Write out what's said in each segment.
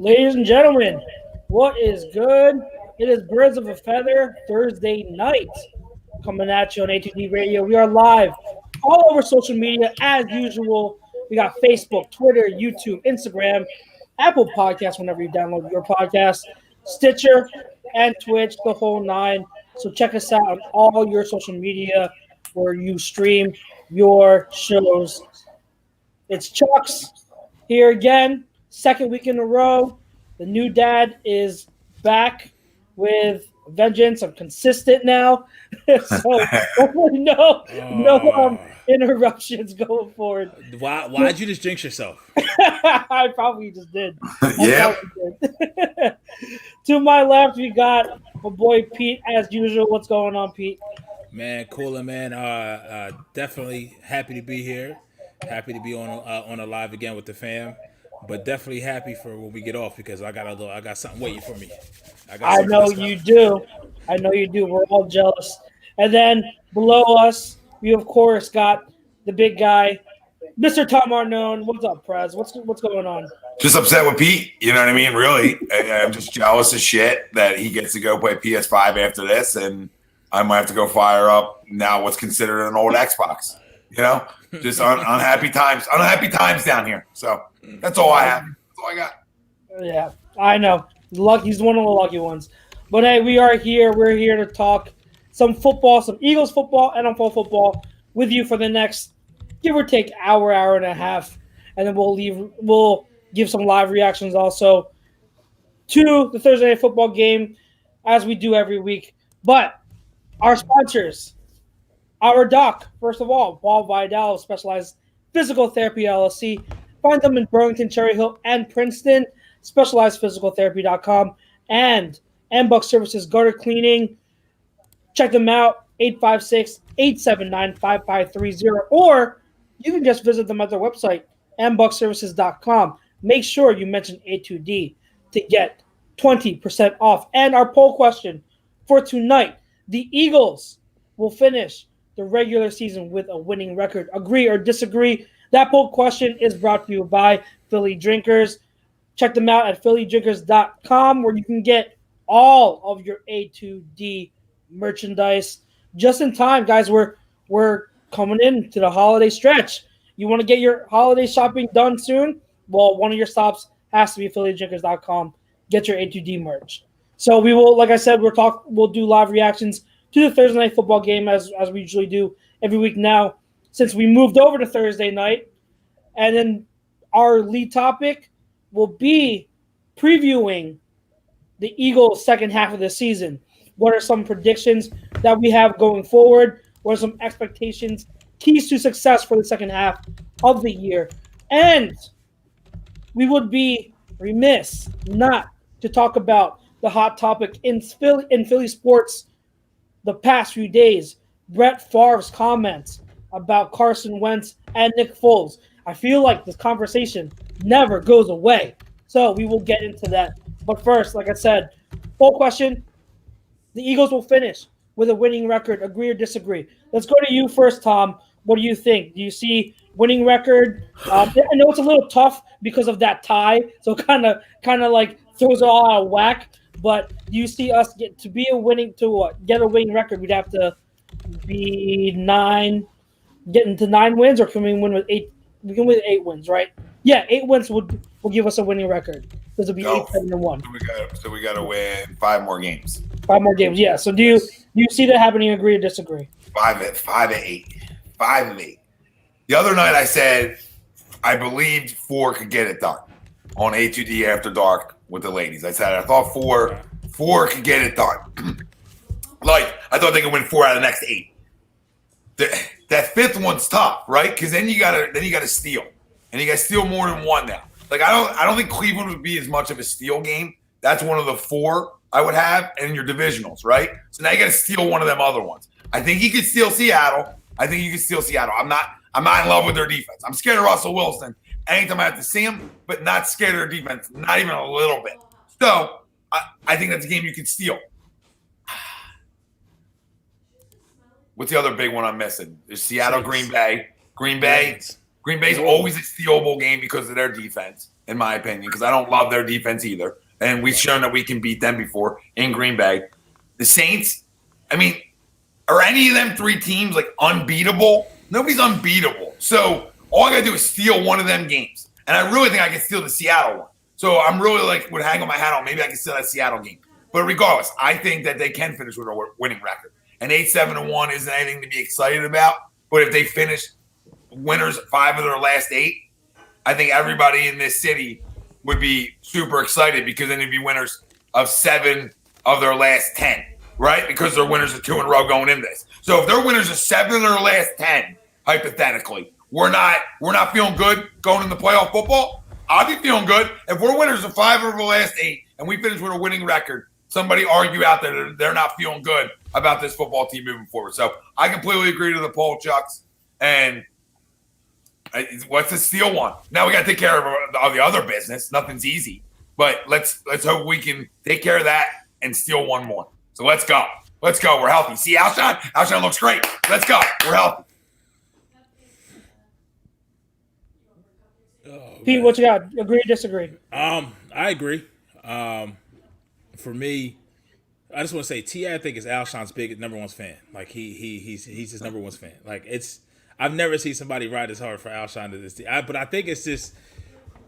Ladies and gentlemen, what is good? It is Birds of a Feather Thursday night coming at you on A2D Radio. We are live all over social media as usual. We got Facebook, Twitter, YouTube, Instagram, Apple Podcasts whenever you download your podcast, Stitcher, and Twitch, the whole nine. So check us out on all your social media where you stream your shows. It's Chuck's here again, second week in a row. The new dad is back with vengeance. I'm consistent now, so hopefully no interruptions going forward. Why'd you just jinx yourself? I probably just did. Yeah. To my left, we got my boy Pete, as usual. What's going on, Pete? Man, cooler, man. Definitely happy to be here. Happy to be on a live again with the fam, but definitely happy for when we get off because I got something waiting for me. I know you do. We're all jealous. And then below us, we of course got the big guy, Mr. Tom Arnone. What's up, Prez? What's going on? Just upset with Pete. You know what I mean? Really, I'm just jealous as shit that he gets to go play PS5 after this, and I might have to go fire up now what's considered an old Xbox. You know, just unhappy times down here. So that's all I have. That's all I got. Yeah, I know. He's one of the lucky ones. But hey, we are here. We're here to talk some football, some Eagles football, NFL football with you for the next, give or take, hour and a half. And then we'll give some live reactions also to the Thursday Night Football game as we do every week. But our sponsors, our doc, first of all, Paul Vidal, Specialized Physical Therapy LLC. Find them in Burlington, Cherry Hill, and Princeton. SpecializedPhysicalTherapy.com and Buck Services Gutter Cleaning. Check them out, 856-879-5530, or you can just visit them at their website, mbuckservices.com. Make sure you mention A2D to get 20% off. And our poll question for tonight, the Eagles will finish the regular season with a winning record. Agree or disagree? That poll question is brought to you by Philly Drinkers. Check them out at phillydrinkers.com where you can get all of your A2D merchandise just in time. Guys, we're coming into the holiday stretch. You want to get your holiday shopping done soon? Well, one of your stops has to be phillydrinkers.com. Get your A2D merch. So we will, like I said, we'll do live reactions to the Thursday Night Football game as we usually do every week now, since we moved over to Thursday night. And then our lead topic will be previewing the Eagles' second half of the season. What are some predictions that we have going forward? What are some expectations, keys to success for the second half of the year? And we would be remiss not to talk about the hot topic in Philly sports the past few days, Brett Favre's comments about Carson Wentz and Nick Foles. I feel like this conversation never goes away. So we will get into that. But first, like I said, poll question, the Eagles will finish with a winning record. Agree or disagree? Let's go to you first, Tom. What do you think? Do you see winning record? I know it's a little tough because of that tie, so kind of like throws it all out of whack. But do you see us get a winning record? We'd have to be getting to 9 wins, or can we win with 8? We can win with 8 wins, right? Yeah, 8 wins will give us a winning record. This will be 8-7-1. So we got to win 5 more games. 5 more games, yeah. So do you see that happening? Agree or disagree? 5 and 8. 5 and 8. The other night I said I believed 4 could get it done on A2D After Dark with the ladies. I said I thought 4 could get it done. Like I thought they could win 4 out of the next 8. That 5th one's tough, right? Because then you gotta steal, and you gotta steal more than 1 now. Like I don't think Cleveland would be as much of a steal game. That's one of the 4 I would have, and your divisionals, right? So now you gotta steal one of them other ones. I think he could steal Seattle. I think you can steal Seattle. I'm not in love with their defense. I'm scared of Russell Wilson anytime I have to see him, but not scared of their defense, not even a little bit. So I think that's a game you can steal. What's the other big one I'm missing? There's Seattle, Green Bay. Green Bay's always a stealable game because of their defense. in my opinion, because I don't love their defense either. And we've shown that we can beat them before in Green Bay. The Saints, I mean, are any of them three teams like unbeatable? Nobody's unbeatable. So all I got to do is steal one of them games. And I really think I can steal the Seattle one. So I'm really like would hang on my hat on. Maybe I can steal that Seattle game. But regardless, I think that they can finish with a winning record. And 8-7-1 isn't anything to be excited about. But if they finish winners 5 of their last 8, I think everybody in this city would be super excited because then they'd be winners of 7 of their last 10, right? Because they're winners of 2 in a row going into this. So if they're winners of 7 of their last 10, hypothetically, we're not feeling good going into playoff football. I'll be feeling good. If we're winners of 5 of the last 8 and we finish with a winning record, somebody argue out there that they're not feeling good about this football team moving forward. So I completely agree to the poll, Chucks. And what's the steal one? Now we got to take care of the other business. Nothing's easy, but let's hope we can take care of that and steal one more. So let's go. Let's go. We're healthy. See Alshon? Alshon looks great. Let's go. We're healthy. Pete, what you got? Agree or disagree? I agree. For me, I just want to say T.I. I think is Alshon's big number 1 fan. Like he's his number 1 fan. Like I've never seen somebody ride as hard for Alshon to this day. But I think it's just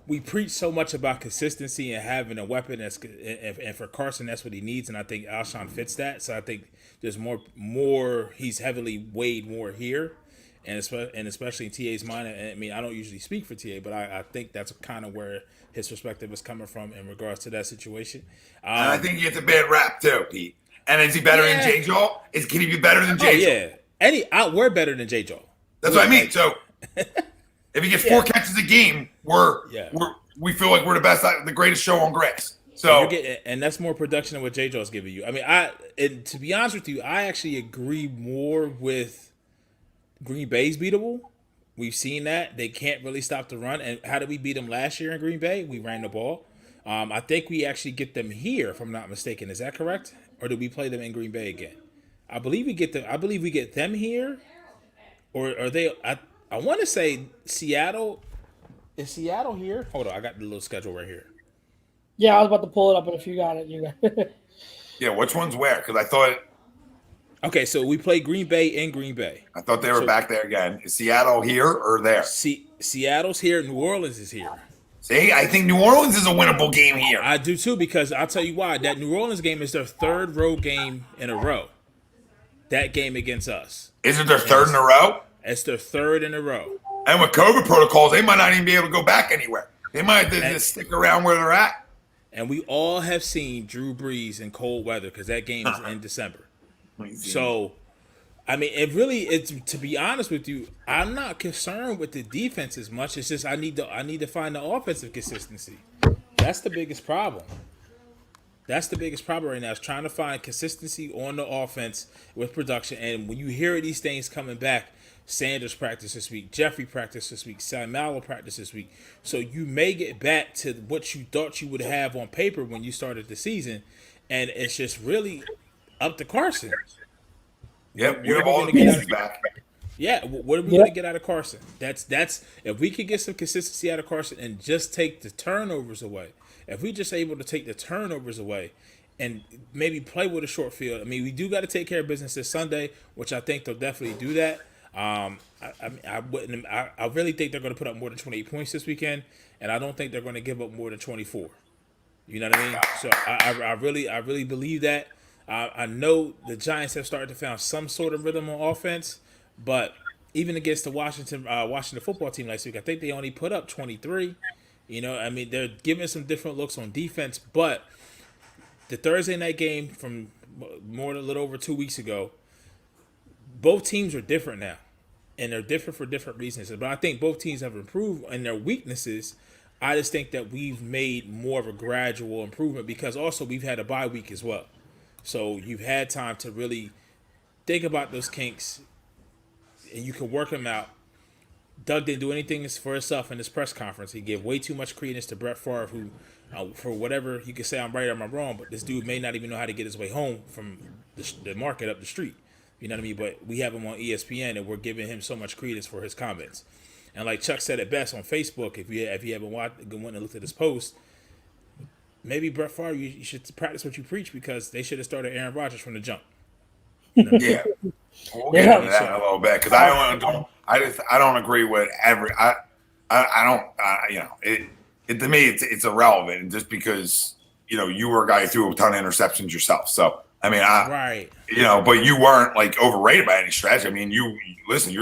we preach so much about consistency and having a weapon and for Carson that's what he needs, and I think Alshon fits that. So I think there's more he's heavily weighed more here, and especially in TA's mind. And I mean, I don't usually speak for TA, but I think that's kind of where his perspective is coming from in regards to that situation. And I think he gets a bad rap too, Pete. And is he better than J. Jaw? Can he be better than J. Jaw? Yeah, we're better than J. Jaw. That's what I mean. So if he gets 4 catches a game, we feel like we're the best, the greatest show on grass. So and that's more production than what J. Jaw's giving you. I mean, to be honest with you, I actually agree more with Green Bay's beatable. We've seen that they can't really stop the run. And how did we beat them last year in Green Bay? We ran the ball. I think we actually get them here, if I'm not mistaken. Is that correct? Or did we play them in Green Bay again? I believe we get them here. Or are they? I want to say Seattle. Is Seattle here? Hold on, I got the little schedule right here. Yeah, I was about to pull it up, but if you got it, you got it. Yeah, which one's where? Because I thought. Okay, so we play Green Bay in Green Bay. I thought they were back there again. Is Seattle here or there? Seattle's here. New Orleans is here. See, I think New Orleans is a winnable game here. I do too, because I'll tell you why. That New Orleans game is their 3rd road game in a row. That game against us. Is it their 3rd in a row? It's their 3rd in a row. And with COVID protocols, they might not even be able to go back anywhere. They might just stick around where they're at. And we all have seen Drew Brees in cold weather because that game is in December. So, I mean, it's to be honest with you, I'm not concerned with the defense as much. It's just I need to find the offensive consistency. That's the biggest problem. That's the biggest problem right now, is trying to find consistency on the offense with production. And when you hear these things coming back, Sanders practice this week, Jeffery practice this week, Sam Mallow practice this week. So you may get back to what you thought you would have on paper when you started the season, and it's just really up to Carson. Yep, you have all the pieces back. Yeah, what are we going to get out of Carson? That's if we could get some consistency out of Carson and just take the turnovers away. If we just able to take the turnovers away and maybe play with a short field. I mean, we do got to take care of business this Sunday, which I think they'll definitely do that. I really think they're going to put up more than 28 points this weekend, and I don't think they're going to give up more than 24. You know what I mean? So I really believe that. I know the Giants have started to find some sort of rhythm on offense, but even against the Washington football team last week, I think they only put up 23. You know, I mean, they're giving some different looks on defense, but the Thursday night game from a little over 2 weeks ago, both teams are different now, and they're different for different reasons. But I think both teams have improved in their weaknesses. I just think that we've made more of a gradual improvement because also we've had a bye week as well. So you've had time to really think about those kinks, and you can work them out. Doug didn't do anything for himself in this press conference. He gave way too much credence to Brett Favre, who, for whatever, you can say I'm right or I'm wrong, but this dude may not even know how to get his way home from the market up the street. You know what I mean? But we have him on ESPN, and we're giving him so much credence for his comments. And like Chuck said it best on Facebook, if you haven't went and looked at his post, maybe Brett Favre, you should practice what you preach, because they should have started Aaron Rodgers from the jump. You know? Yeah, we'll get into that in a little bit, because I don't agree with every. I don't. It to me it's irrelevant, just because you were a guy who threw a ton of interceptions yourself. So I mean, right. But you weren't like overrated by any stretch. I mean, you're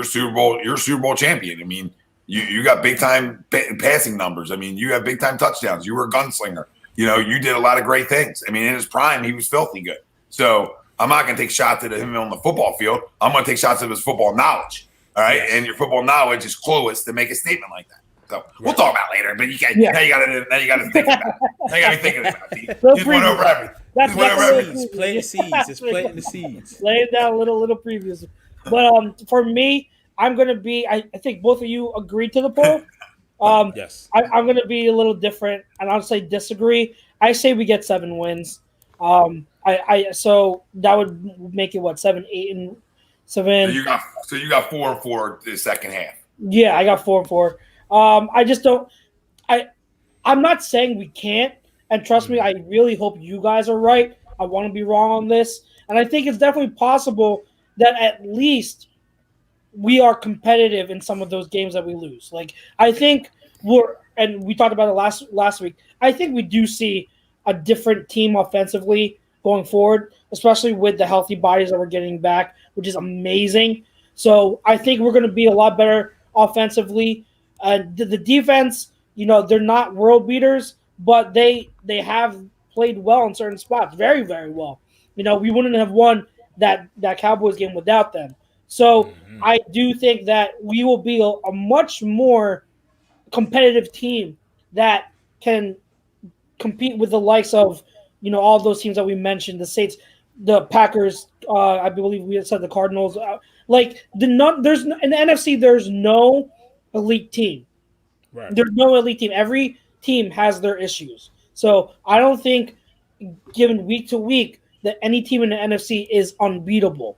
Super Bowl champion. I mean, you got big time passing numbers. I mean, you have big time touchdowns. You were a gunslinger. You did a lot of great things. I mean, in his prime, he was filthy good. So I'm not going to take shots at him on the football field. I'm going to take shots at his football knowledge. All right. Yes. And your football knowledge is clueless to make a statement like that. So we'll talk about it later, but now you got to think about it. Now you got to be thinking about it. Just went over everything. It's planting the seeds. It's planting the seeds. Laying down little previews. But for me, I'm going to be. I think both of you agreed to the poll. Yes. I'm going to be a little different, and I'll say disagree. I say we get 7 wins. So that would make it 7, 8, and 7. So you got 4-4 the second half. Yeah, I got 4-4. I just don't. I'm not saying we can't, and trust me, I really hope you guys are right. I want to be wrong on this, and I think it's definitely possible that at least we are competitive in some of those games that we lose. Like, I think we talked about it last week. I think we do see a different team offensively going forward, especially with the healthy bodies that we're getting back, which is amazing. So I think we're going to be a lot better offensively. The defense, they're not world beaters, but they have played well in certain spots, very, very well. We wouldn't have won that Cowboys game without them. So I do think that we will be a much more competitive team that can compete with the likes of, all those teams that we mentioned, the Saints, the Packers, I believe we said the Cardinals. In the NFC, there's no elite team. Right. There's no elite team. Every team has their issues. So I don't think, given week to week, that any team in the NFC is unbeatable.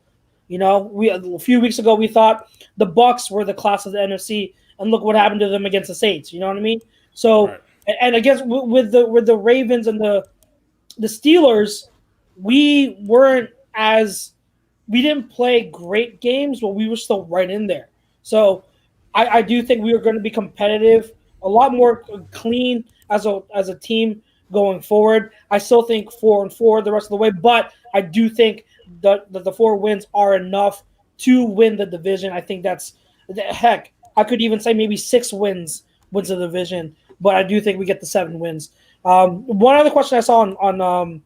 A few weeks ago we thought the Bucs were the class of the NFC, and look what happened to them against the Saints. You know what I mean? So, right. And against with the Ravens and the Steelers, we didn't play great games, but we were still right in there. So I do think we are going to be competitive, a lot more clean as a team going forward. I still think 4-4 the rest of the way, but I do think that the 4 wins are enough to win the division. I think heck, I could even say maybe 6 wins the division, but I do think we get the 7 wins. One other question I saw on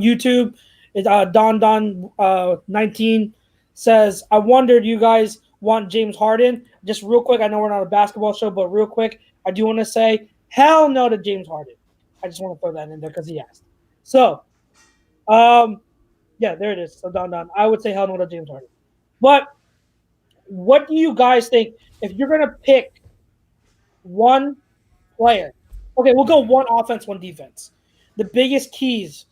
YouTube is Don 19 says, I wonder, do you guys want James Harden? Just real quick, I know we're not a basketball show, but real quick, I do want to say hell no to James Harden. I just want to throw that in there because he asked. So, yeah, there it is. So Don, I would say hell no to James Harden. But what do you guys think if you're going to pick one player? Okay, we'll go one offense, one defense. The biggest keys,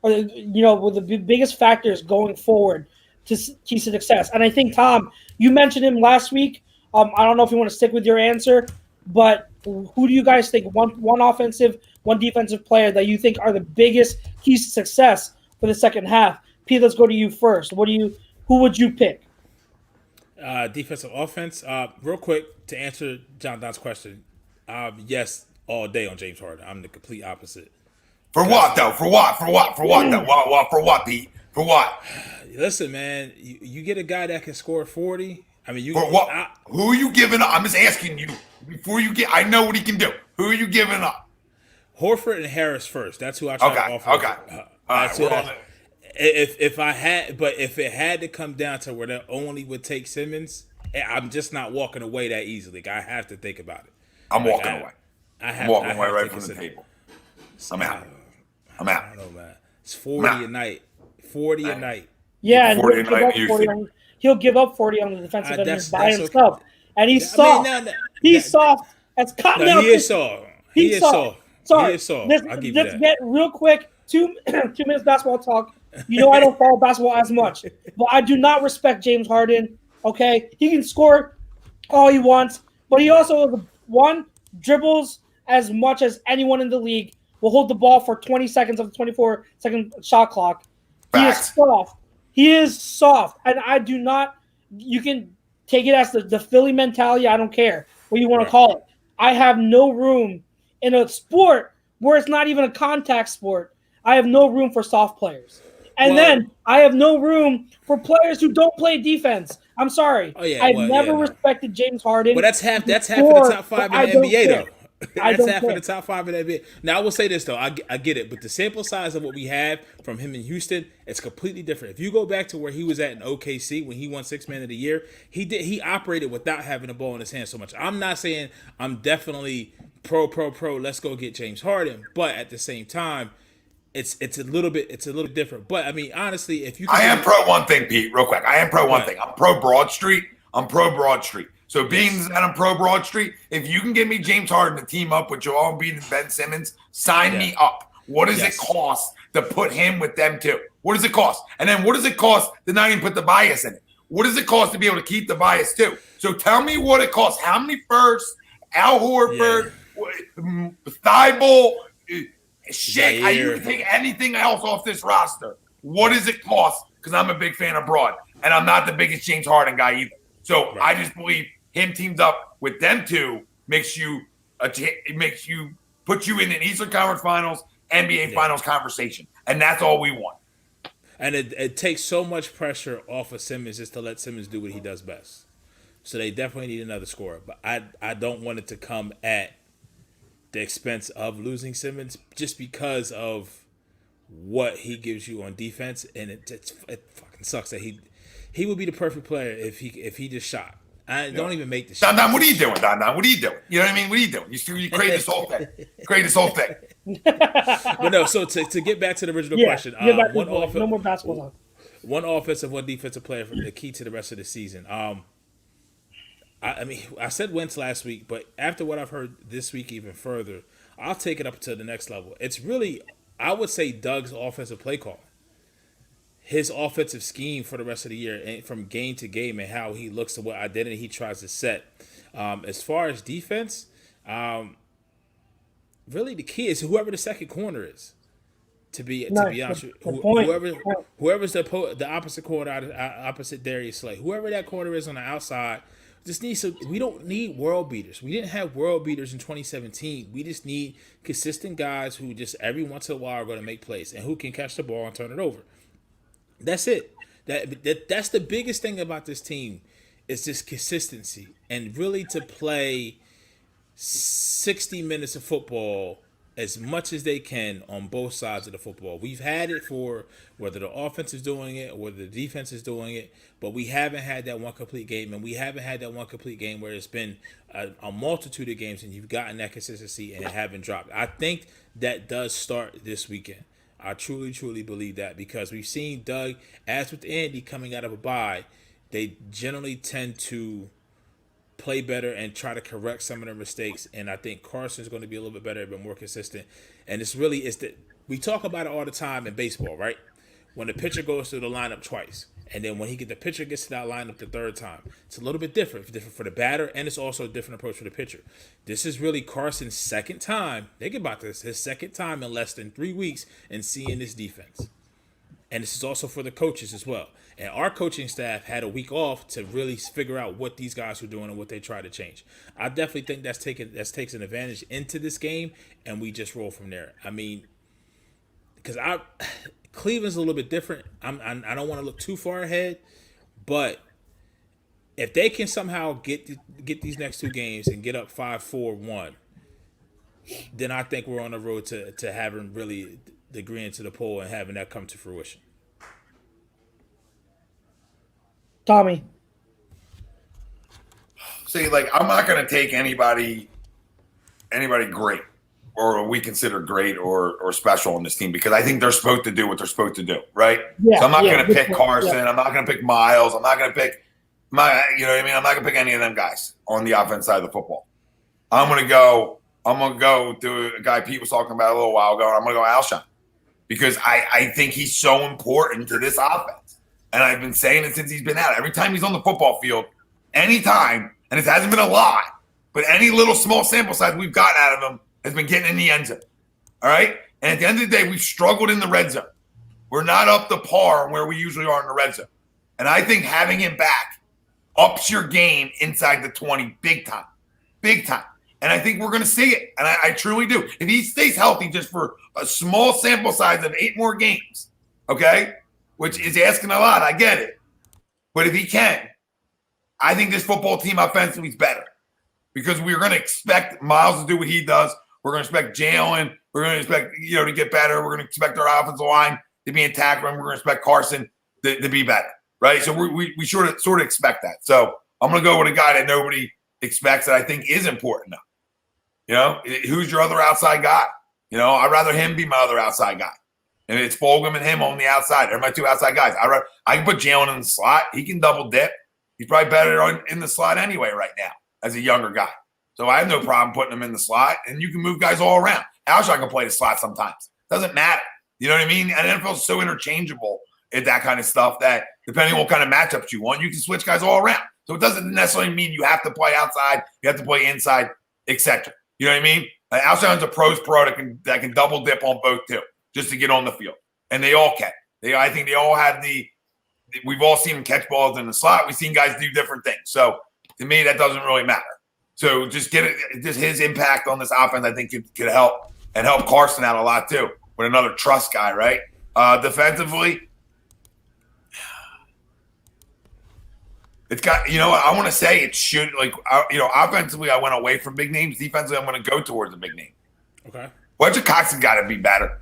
with the biggest factors going forward to keys to success. And I think, Tom, you mentioned him last week. I don't know if you want to stick with your answer, but who do you guys think, one offensive, one defensive player that you think are the biggest keys to success for the second half? Pete, let's go to you first. Who would you pick? Defensive offense. Real quick, to answer John Don's question, yes, all day on James Harden. I'm the complete opposite. For what, though? For what, though? For what, Pete? For what? Listen, man, you get a guy that can score 40. I mean, for what? Who are you giving up? I'm just asking you. Before you get, I know what he can do. Who are you giving up? Horford and Harris first. That's who I try to offer. Okay. That's who if it had to come down to where they only would take Simmons, I'm just not walking away that easily. I have to think about it. I'm walking away. I'm walking away right from the table. I'm out. I don't know, man. It's 40 a night. 40 a night. Yeah, and he'll give up 40 on the defensive end by himself. Okay. And he's soft. He's soft. That's cotton. He is soft. He is soft. Sorry. He is soft. Let's get real quick. 2 minutes basketball talk. I don't follow basketball as much, but I do not respect James Harden. Okay, he can score all he wants, but he also dribbles as much as anyone in the league. Will hold the ball for 20 seconds of the 24-second shot clock. He is Facts. soft. He is soft, and I do not. You can take it as the Philly mentality. I don't care what you want to call it. I have no room in a sport where it's not even a contact sport. I have no room for soft players. And then I have no room for players who don't play defense. I'm sorry. I've never respected James Harden. But that's half of the top 5 in the NBA, though. That's half of the top 5 in the NBA. Now, I will say this, though. I get it. But the sample size of what we have from him in Houston, it's completely different. If you go back to where he was at in OKC when he won 6th Man of the Year, he operated without having the ball in his hand so much. I'm not saying I'm definitely pro, let's go get James Harden. But at the same time, it's a little bit different. But I mean, honestly, if you I am pro one thing, Pete, real quick. I am pro one thing. I'm pro Broad Street. So being that I'm pro Broad Street, if you can get me James Harden to team up with Joel Embiid and Ben Simmons, sign me up. What does it cost to put him with them too? What does it cost? And then what does it cost to not even put the bias in it? What does it cost to be able to keep the bias too? So tell me what it costs. How many firsts? Al Horford, Thibault, shit. You can take anything else off this roster. What does it cost? Because I'm a big fan of Broad, and I'm not the biggest James Harden guy either. So I just believe him teamed up with them two makes you put you in an Eastern Conference Finals, NBA Finals conversation, and that's all we want. And it takes so much pressure off of Simmons just to let Simmons do what he does best. So they definitely need another scorer, but I don't want it to come at the expense of losing Simmons just because of what he gives you on defense, and it fucking sucks that he would be the perfect player if he just shot. Don't even make the shot. Don, what are you doing, Don? What are you doing? You know what I mean? What are you doing? You create this whole thing. But no, so to get back to the original question, no more basketball. One offensive, one defensive player for the key to the rest of the season. I mean, I said Wentz last week, but after what I've heard this week even further, I'll take it up to the next level. It's really, I would say, Doug's offensive play call. His offensive scheme for the rest of the year, and from game to game, and how he looks to what identity he tries to set. As far as defense, really the key is whoever the second corner is. To be honest, whoever's the opposite corner, opposite Darius Slay, whoever that corner is on the outside, we don't need world beaters. We didn't have world beaters in 2017. We just need consistent guys who just every once in a while are going to make plays and who can catch the ball and turn it over. That's it. That's the biggest thing about this team is just consistency and really to play 60 minutes of football as much as they can on both sides of the football. We've had it for whether the offense is doing it or whether the defense is doing it, but we haven't had that one complete game, and we haven't had that one complete game where it's been a multitude of games and you've gotten that consistency and it haven't dropped. I think that does start this weekend. I truly, truly believe that because we've seen Doug, as with Andy coming out of a bye, they generally tend to play better and try to correct some of their mistakes. And I think Carson's going to be a little bit better, but more consistent. And it's really that we talk about it all the time in baseball, right? When the pitcher goes through the lineup twice, and then when the pitcher gets to that lineup the third time, it's a little bit different. It's different for the batter, and it's also a different approach for the pitcher. This is really Carson's second time. Think about this. His second time in less than 3 weeks and seeing this defense. And this is also for the coaches as well. And our coaching staff had a week off to really figure out what these guys were doing and what they try to change. I definitely think that takes an advantage into this game, and we just roll from there. I mean, because Cleveland's a little bit different. I don't want to look too far ahead, but if they can somehow get these next two games and get up 5-4-1, then I think we're on the road to having really the green to the pole and having that come to fruition. Tommy. See, I'm not going to take anybody great or we consider great or special on this team because I think they're supposed to do what they're supposed to do, right? Yeah, so I'm not going to pick Carson. Yeah. I'm not going to pick Miles. I'm not going to pick you know what I mean? I'm not going to pick any of them guys on the offense side of the football. I'm going to go to a guy Pete was talking about a little while ago, and I'm going to go Alshon because I think he's so important to this offense. And I've been saying it since he's been out. Every time he's on the football field, anytime And it hasn't been a lot, but any little small sample size we've gotten out of him has been getting in the end zone. All right? And at the end of the day, we've struggled in the red zone. We're not up to par where we usually are in the red zone. And I think having him back ups your game inside the 20 big time. Big time. And I think we're going to see it. And I truly do. If he stays healthy just for a small sample size of 8 more games, okay, which is asking a lot, I get it. But if he can, I think this football team offensively is better because we're going to expect Miles to do what he does. We're going to expect Jalen. We're going to expect, to get better. We're going to expect our offensive line to be intact. We're going to expect Carson to be better, right? So we sort of expect that. So I'm going to go with a guy that nobody expects that I think is important now. Who's your other outside guy? I'd rather him be my other outside guy. And it's Fulgham and him on the outside. They're my 2 outside guys. I can put Jalen in the slot. He can double dip. He's probably better in the slot anyway right now as a younger guy. So I have no problem putting him in the slot, and you can move guys all around. Alshon can play the slot sometimes. Doesn't matter. You know what I mean? And NFL is so interchangeable at that kind of stuff that depending on what kind of matchups you want, you can switch guys all around. So it doesn't necessarily mean you have to play outside, you have to play inside, etc. You know what I mean? Alshon's a pro that can double dip on both too, just to get on the field. And they all can. I think they all have we've all seen them catch balls in the slot. We've seen guys do different things. So to me, that doesn't really matter. So just his impact on this offense, I think could help and help Carson out a lot too with another trust guy, right? Defensively, it's got, I want to say it should, offensively, I went away from big names. Defensively, I'm going to go towards a big name. Okay. Fletcher Cox has got to be better.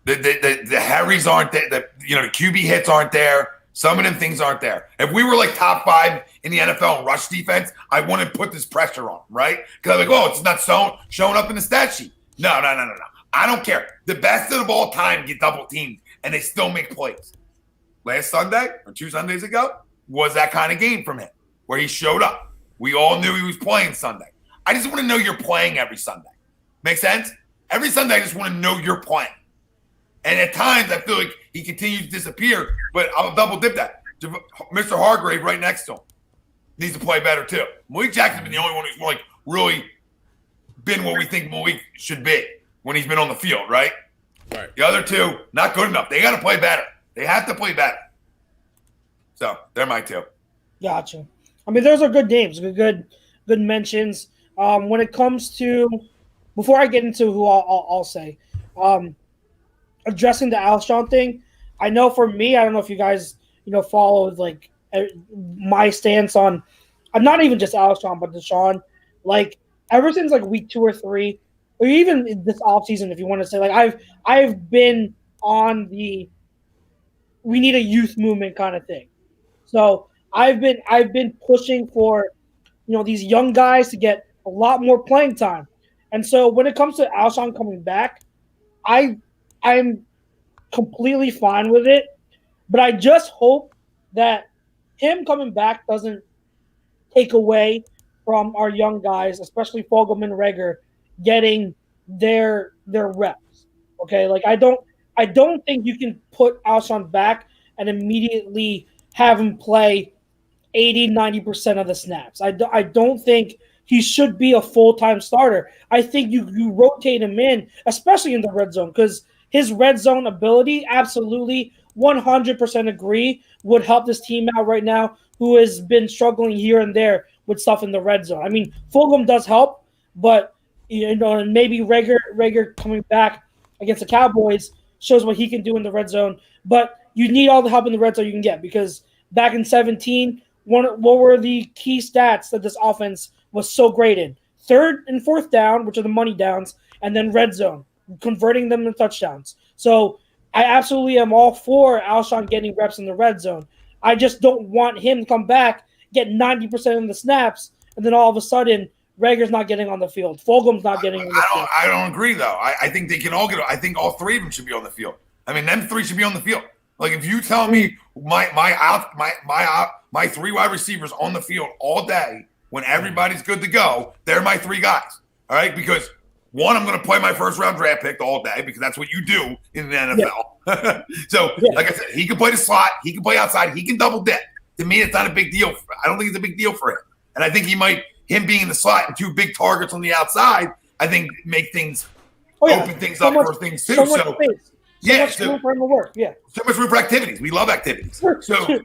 The Harrys aren't there. The QB hits aren't there. Some of them things aren't there. If we were like top 5 in the NFL in rush defense, I wouldn't put this pressure on, right? Because I'm like, it's not showing up in the stat sheet. No. I don't care. The best of all time get double teamed, and they still make plays. Last Sunday or 2 Sundays ago was that kind of game from him where he showed up. We all knew he was playing Sunday. I just want to know you're playing every Sunday. Make sense? Every Sunday, I just want to know you're playing. And at times, I feel like he continues to disappear, but I'll double dip that. Mr. Hargrave right next to him needs to play better too. Malik Jackson's been the only one who's really been what we think Malik should be when he's been on the field, right? Right. The other 2, not good enough. They got to play better. They have to play better. So they're my 2. Gotcha. I mean, those are good names, good mentions. When it comes to, before I get into who I'll say, addressing the Alshon thing, I know for me, I don't know if you guys, followed my stance on, I'm not even just Alshon, but Deshaun. Ever since week 2 or 3, or even this offseason, if you want to say, I've been on the we need a youth movement kind of thing. So I've been pushing for these young guys to get a lot more playing time. And so when it comes to Alshon coming back, I'm completely fine with it, but I just hope that him coming back doesn't take away from our young guys, especially Fulgham and Reagor, getting their reps. Okay, I don't think you can put Alshon back and immediately have him play 80-90% of the snaps. I don't think he should be a full-time starter. I think you rotate him in, especially in the red zone, because his red zone ability, absolutely 100% agree, would help this team out right now, who has been struggling here and there with stuff in the red zone. I mean, Fulgham does help, but and maybe Reagor coming back against the Cowboys shows what he can do in the red zone. But you need all the help in the red zone you can get, because back in 17, what were the key stats that this offense was so great in? 3rd and 4th down, which are the money downs, and then red zone, converting them into touchdowns. So I absolutely am all for Alshon getting reps in the red zone. I just don't want him to come back, get 90% of the snaps, and then all of a sudden Reagor's not getting on the field. Fulgham's not getting on the field. I don't agree, though. I think they can all get – I think all 3 of them should be on the field. I mean, them 3 should be on the field. If you tell me my 3 wide receivers on the field all day when everybody's good to go, they're my 3 guys, all right? Because, 1, I'm going to play my first-round draft pick all day because that's what you do in the NFL. Yeah. So, like I said, he can play the slot. He can play outside. He can double dip. To me, it's not a big deal. I don't think it's a big deal for him. And I think him being in the slot and 2 big targets on the outside, I think make things open things up for things too. So much room for him to work. Yeah, so much room for activities. We love activities. So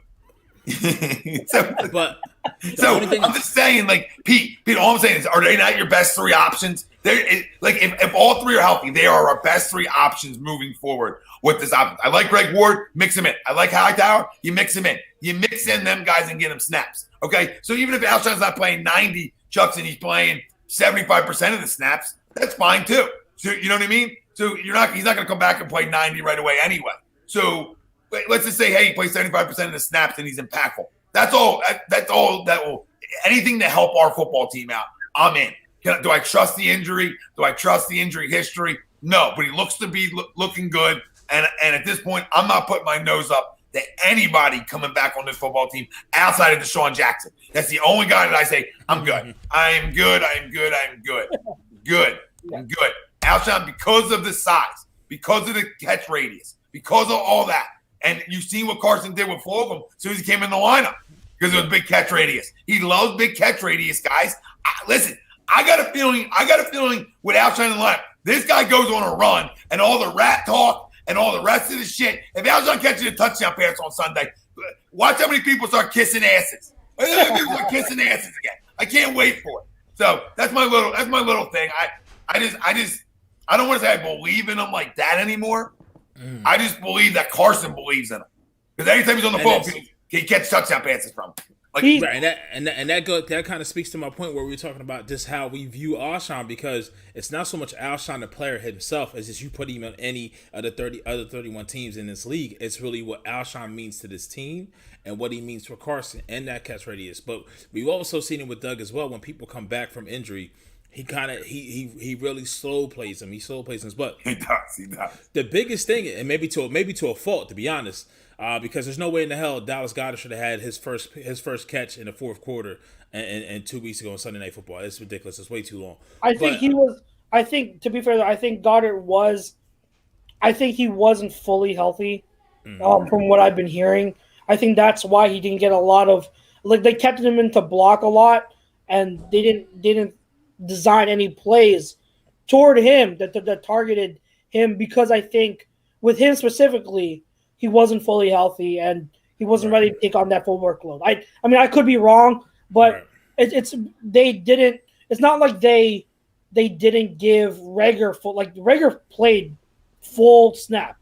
I'm just saying, like Pete, all I'm saying is, are they not your best 3 options? If all 3 are healthy, they are our best 3 options moving forward with this option. I like Greg Ward, mix him in. I like Hightower, you mix him in. You mix in them guys and get them snaps. Okay, so even if Alshon's not playing 90 chucks and he's playing 75% of the snaps, that's fine too. So you know what I mean? So he's not going to come back and play 90 right away anyway. So let's just say, hey, he plays 75% of the snaps and he's impactful. That's all. That's all that will. Anything to help our football team out, I'm in. Do I trust the injury? Do I trust the injury history? No, but he looks to be looking good. And at this point, I'm not putting my nose up to anybody coming back on this football team outside of Deshaun Jackson. That's the only guy that I say, I'm good. I'm good. I'm good. I'm good. Good. I'm good. Alshon, because of the size, because of the catch radius, because of all that. And you've seen what Carson did with Foles as soon as he came in the lineup because it was big catch radius. He loves big catch radius, guys. Listen, I got a feeling with Alshon in the lineup, this guy goes on a run and all the rat talk and all the rest of the shit. If Alshon catches a touchdown pass on Sunday, watch how many people start kissing asses. People start kissing asses again. I can't wait for it. So that's my little thing. I don't want to say I believe in him like that anymore. I just believe that Carson believes in him because anytime he's on the phone, he catches touchdown passes from him. That kind of speaks to my point where we were talking about just how we view Alshon, because it's not so much Alshon the player himself as just you put him on any of the other 31 teams in this league. It's really what Alshon means to this team and what he means for Carson and that catch radius. But we've also seen it with Doug as well. When people come back from injury, he really slow plays them. He slow plays them. But he does. The biggest thing, and maybe to a fault, to be honest, because there's no way in the hell Dallas Goedert should have had his first catch in the fourth quarter and 2 weeks ago on Sunday Night Football. It's ridiculous. It's way too long. I think to be fair, I think Goddard was. I think he wasn't fully healthy, from what I've been hearing. I think that's why he didn't get a lot of they kept him in to block a lot, and they didn't design any plays toward him that targeted him, because I think with him specifically, he wasn't fully healthy and he wasn't ready to take on that full workload. I mean, I could be wrong, but it's not like they didn't give Rager full, like Rager played full snaps.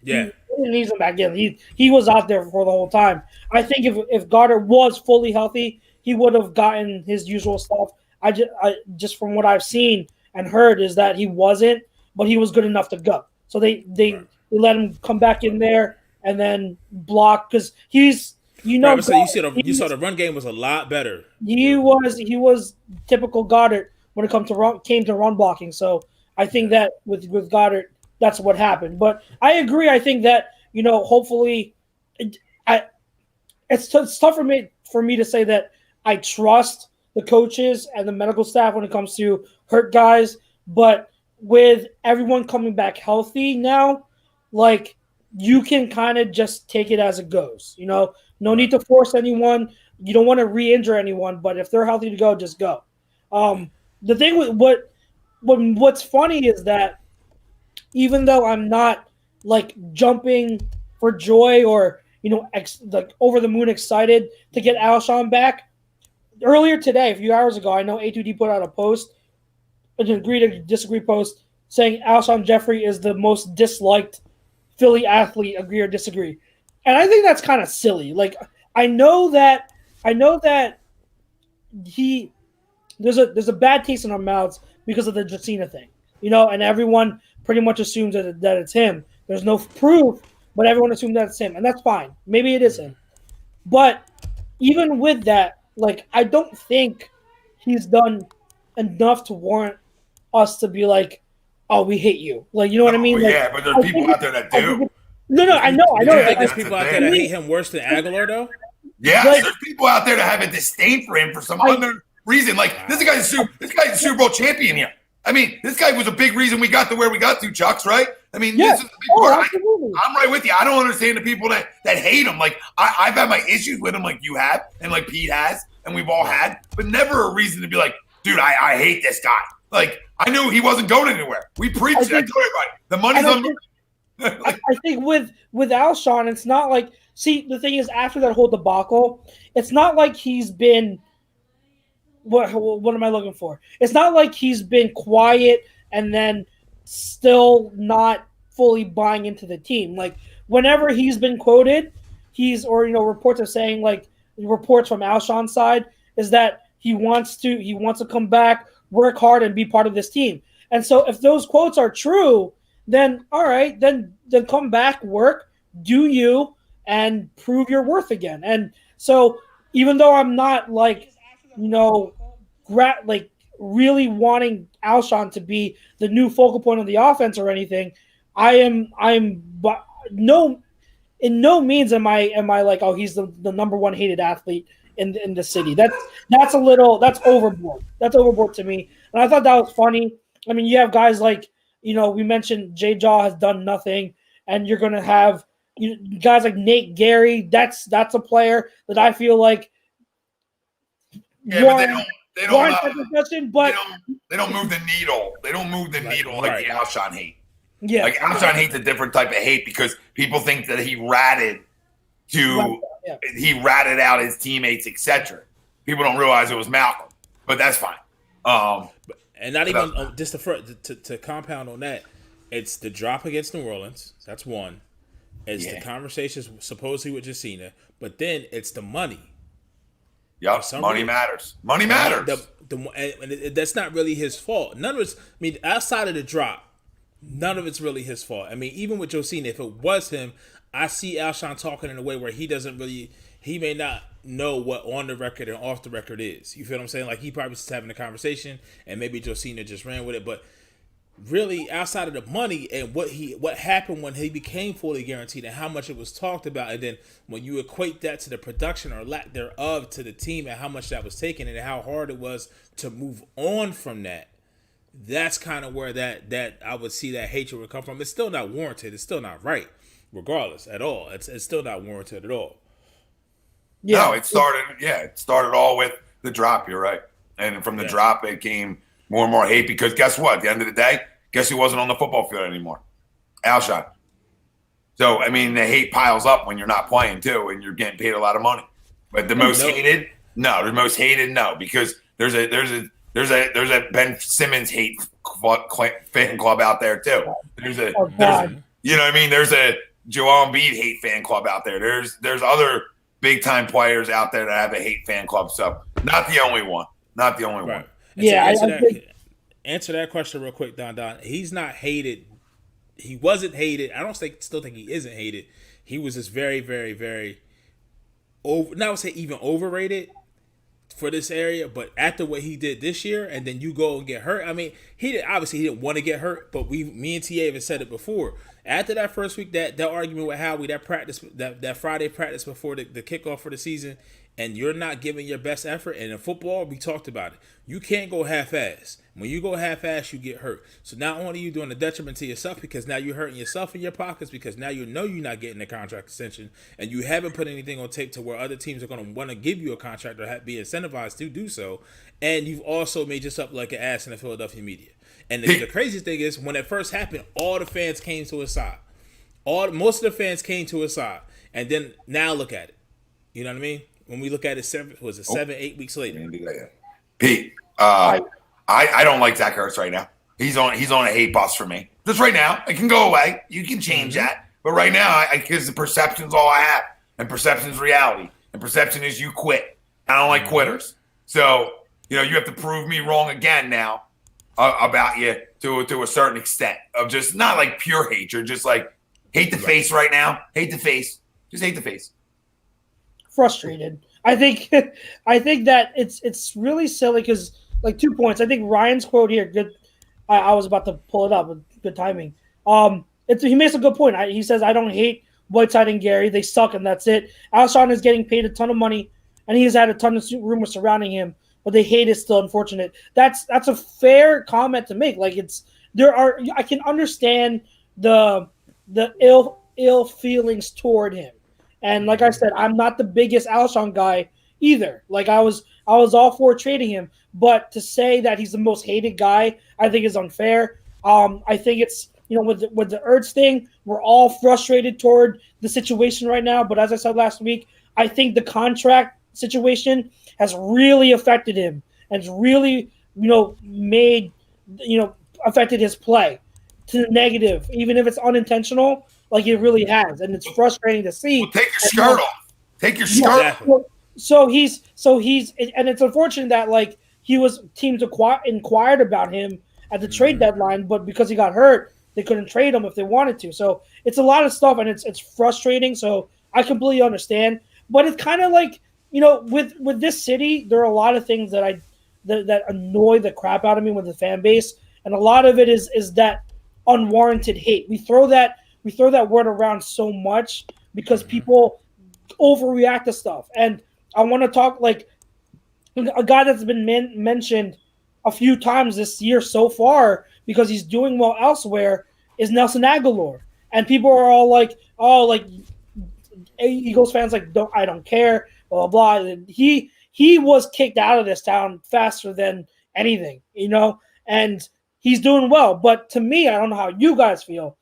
He didn't need him back in. He was out there for the whole time. I think if Goddard was fully healthy, he would have gotten his usual stuff. I just from what I've seen and heard is that he wasn't, but he was good enough to go. So they let him come back in there and then block because he's so you saw the run game was a lot better. He was typical Goddard when it came to run blocking. So I think that with Goddard, that's what happened. But I agree. I think that hopefully, it's tough for me to say that I trust the coaches and the medical staff when it comes to hurt guys. But with everyone coming back healthy now, you can kind of just take it as it goes. No need to force anyone. You don't want to re-injure anyone, but if they're healthy to go, just go. The thing with what's funny is that even though I'm not jumping for joy or over the moon excited to get Alshon back, earlier today, a few hours ago, I know A2D put out a post, an agree to disagree post, saying Alshon Jeffery is the most disliked Philly athlete, agree or disagree. And I think that's kind of silly. I know that there's a bad taste in our mouths because of the Jacina thing, and everyone pretty much assumes that it's him. There's no proof, but everyone assumes that it's him, and that's fine. Maybe it is him. But even with that, I don't think he's done enough to warrant us to be oh, we hate you. You know what I mean? But there's people out there that do. No, I know. You think there's people out there that hate him worse than Aguilar, though? Yeah, there's people out there that have a disdain for him for some other reason. This guy's a Super Bowl champion here. I mean, this guy was a big reason we got to where we got to, Chucks, right? I mean, Yeah. this is the big part. Absolutely. I'm right with you. I don't understand the people that hate him. Like, I've had my issues with him, like you have, and like Pete has, and we've all had, but never a reason to be like, dude, I hate this guy. Like, I knew he wasn't going anywhere. We preached that to everybody. The money's on. I think with Alshon, it's not like. See, the thing is, after that whole debacle, it's not like he's been. What am I looking for? It's not like he's been quiet and then still not fully buying into the team. Like, whenever he's been quoted, reports are saying, like, reports from Alshon's side is that he wants to come back, work hard, and be part of this team. And so if those quotes are true, then all right, then come back, work, do you, and prove your worth again. And so even though I'm not like, really wanting Alshon to be the new focal point of the offense or anything, in no means am I like, oh, he's the number one hated athlete in the city. That's overboard. That's overboard to me. And I thought that was funny. I mean, you have guys like, we mentioned Jay Jaw has done nothing, and you're gonna have guys like Nate Gary. That's a player that I feel like. Yeah, they don't move the needle. They don't move the needle like the Alshon hate. Yeah, like Alshon hate's a different type of hate because people think that he ratted out his teammates, etc. People don't realize it was Malcolm, but that's fine. And not even just to compound on that, it's the drop against New Orleans. That's one. It's the conversations supposedly with Jacina, but then it's the money. Yep, money matters. Money matters. And that's not really his fault. None of it's. I mean, outside of the drop, none of it's really his fault. I mean, even with Josina, if it was him, I see Alshon talking in a way where he may not know what on the record and off the record is. You feel what I'm saying? Like, he probably just having a conversation, and maybe Josina just ran with it. But really, outside of the money and what happened when he became fully guaranteed and how much it was talked about, and then when you equate that to the production or lack thereof to the team and how much that was taken and how hard it was to move on from that, that's kind of where that I would see that hatred would come from. It's still not warranted. It's still not right, regardless at all. It's still not warranted at all. Yeah. No, it started all with the drop. You're right, and from the drop, it came more and more hate because guess what? At the end of the day, guess who wasn't on the football field anymore? Alshon. So, I mean, the hate piles up when you're not playing too, and you're getting paid a lot of money. But the most hated, no. The most hated, no, because there's a Ben Simmons hate fan club out there too. There's you know what I mean? There's a Joel Embiid hate fan club out there. There's other big time players out there that have a hate fan club. So, not the only one. Not the only one. Answer that question real quick, Don. He's not hated. He wasn't hated. I don't still think he isn't hated. He was just very, very, very not would say even overrated for this area, but after what he did this year, and then you go and get hurt. I mean, he didn't want to get hurt, but me and TA have said it before. After that first week, that argument with Howie, that Friday practice before the kickoff for the season, and you're not giving your best effort, and in football, we talked about it. You can't go half-ass. When you go half-ass, you get hurt. So not only are you doing a detriment to yourself because now you're hurting yourself in your pockets because now you know you're not getting a contract extension and you haven't put anything on tape to where other teams are going to want to give you a contract or be incentivized to do so. And you've also made yourself like an ass in the Philadelphia media. And the craziest thing is when it first happened, all the fans came to his side. Most of the fans came to his side. And then now look at it. You know what I mean? When we look at it, 7-8 weeks later. Pete, I don't like Zach Ertz right now. He's on a hate bus for me. Just right now. It can go away. You can change that. But right now, because the perception's all I have. And perception's reality. And perception is you quit. I don't like quitters. So, you have to prove me wrong again now about you to a certain extent of just not like pure hatred, just like hate the face right now. Hate the face. Just hate the face. Frustrated. I think that it's really silly because like 2 points. I think Ryan's quote here. Good. I was about to pull it up. Good timing. He makes a good point. He says, "I don't hate Whiteside and Gary. They suck, and that's it." Alshon is getting paid a ton of money, and he has had a ton of rumors surrounding him. But the hate is still unfortunate. That's a fair comment to make. Like I can understand the ill feelings toward him. And like I said, I'm not the biggest Alshon guy either. Like I was all for trading him, but to say that he's the most hated guy, I think is unfair. I think it's with the Ertz thing, we're all frustrated toward the situation right now. But as I said last week, I think the contract situation has really affected him and it's really made affected his play to the negative, even if it's unintentional. Like it really has, and it's frustrating to see. Well, take your skirt off. Take your skirt off. So he's, and it's unfortunate that like teams inquired about him at the trade deadline, but because he got hurt, they couldn't trade him if they wanted to. So it's a lot of stuff, and it's frustrating. So I completely understand, but it's kind of like with this city, there are a lot of things that that annoy the crap out of me with the fan base, and a lot of it is that unwarranted hate. We throw that word around so much because people overreact to stuff. And I want to talk like a guy that's been mentioned a few times this year so far because he's doing well elsewhere is Nelson Aguilar. And people are all like, oh, like Eagles fans like, I don't care, blah, blah, blah. He was kicked out of this town faster than anything, and he's doing well. But to me, I don't know how you guys feel.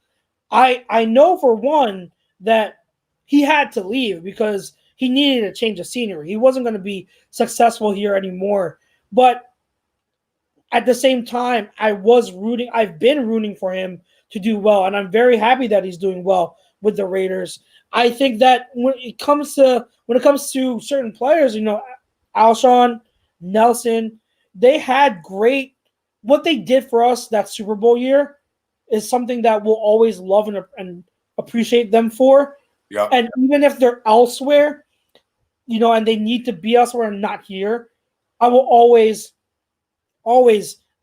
I know for one that he had to leave because he needed a change of scenery. He wasn't going to be successful here anymore. But at the same time, I've been rooting for him to do well, and I'm very happy that he's doing well with the Raiders. I think that when it comes to certain players, Alshon, Nelson, they had great – what they did for us that Super Bowl year is something that we'll always love and appreciate them for. Yeah. And even if they're elsewhere, and they need to be elsewhere and not here, I will always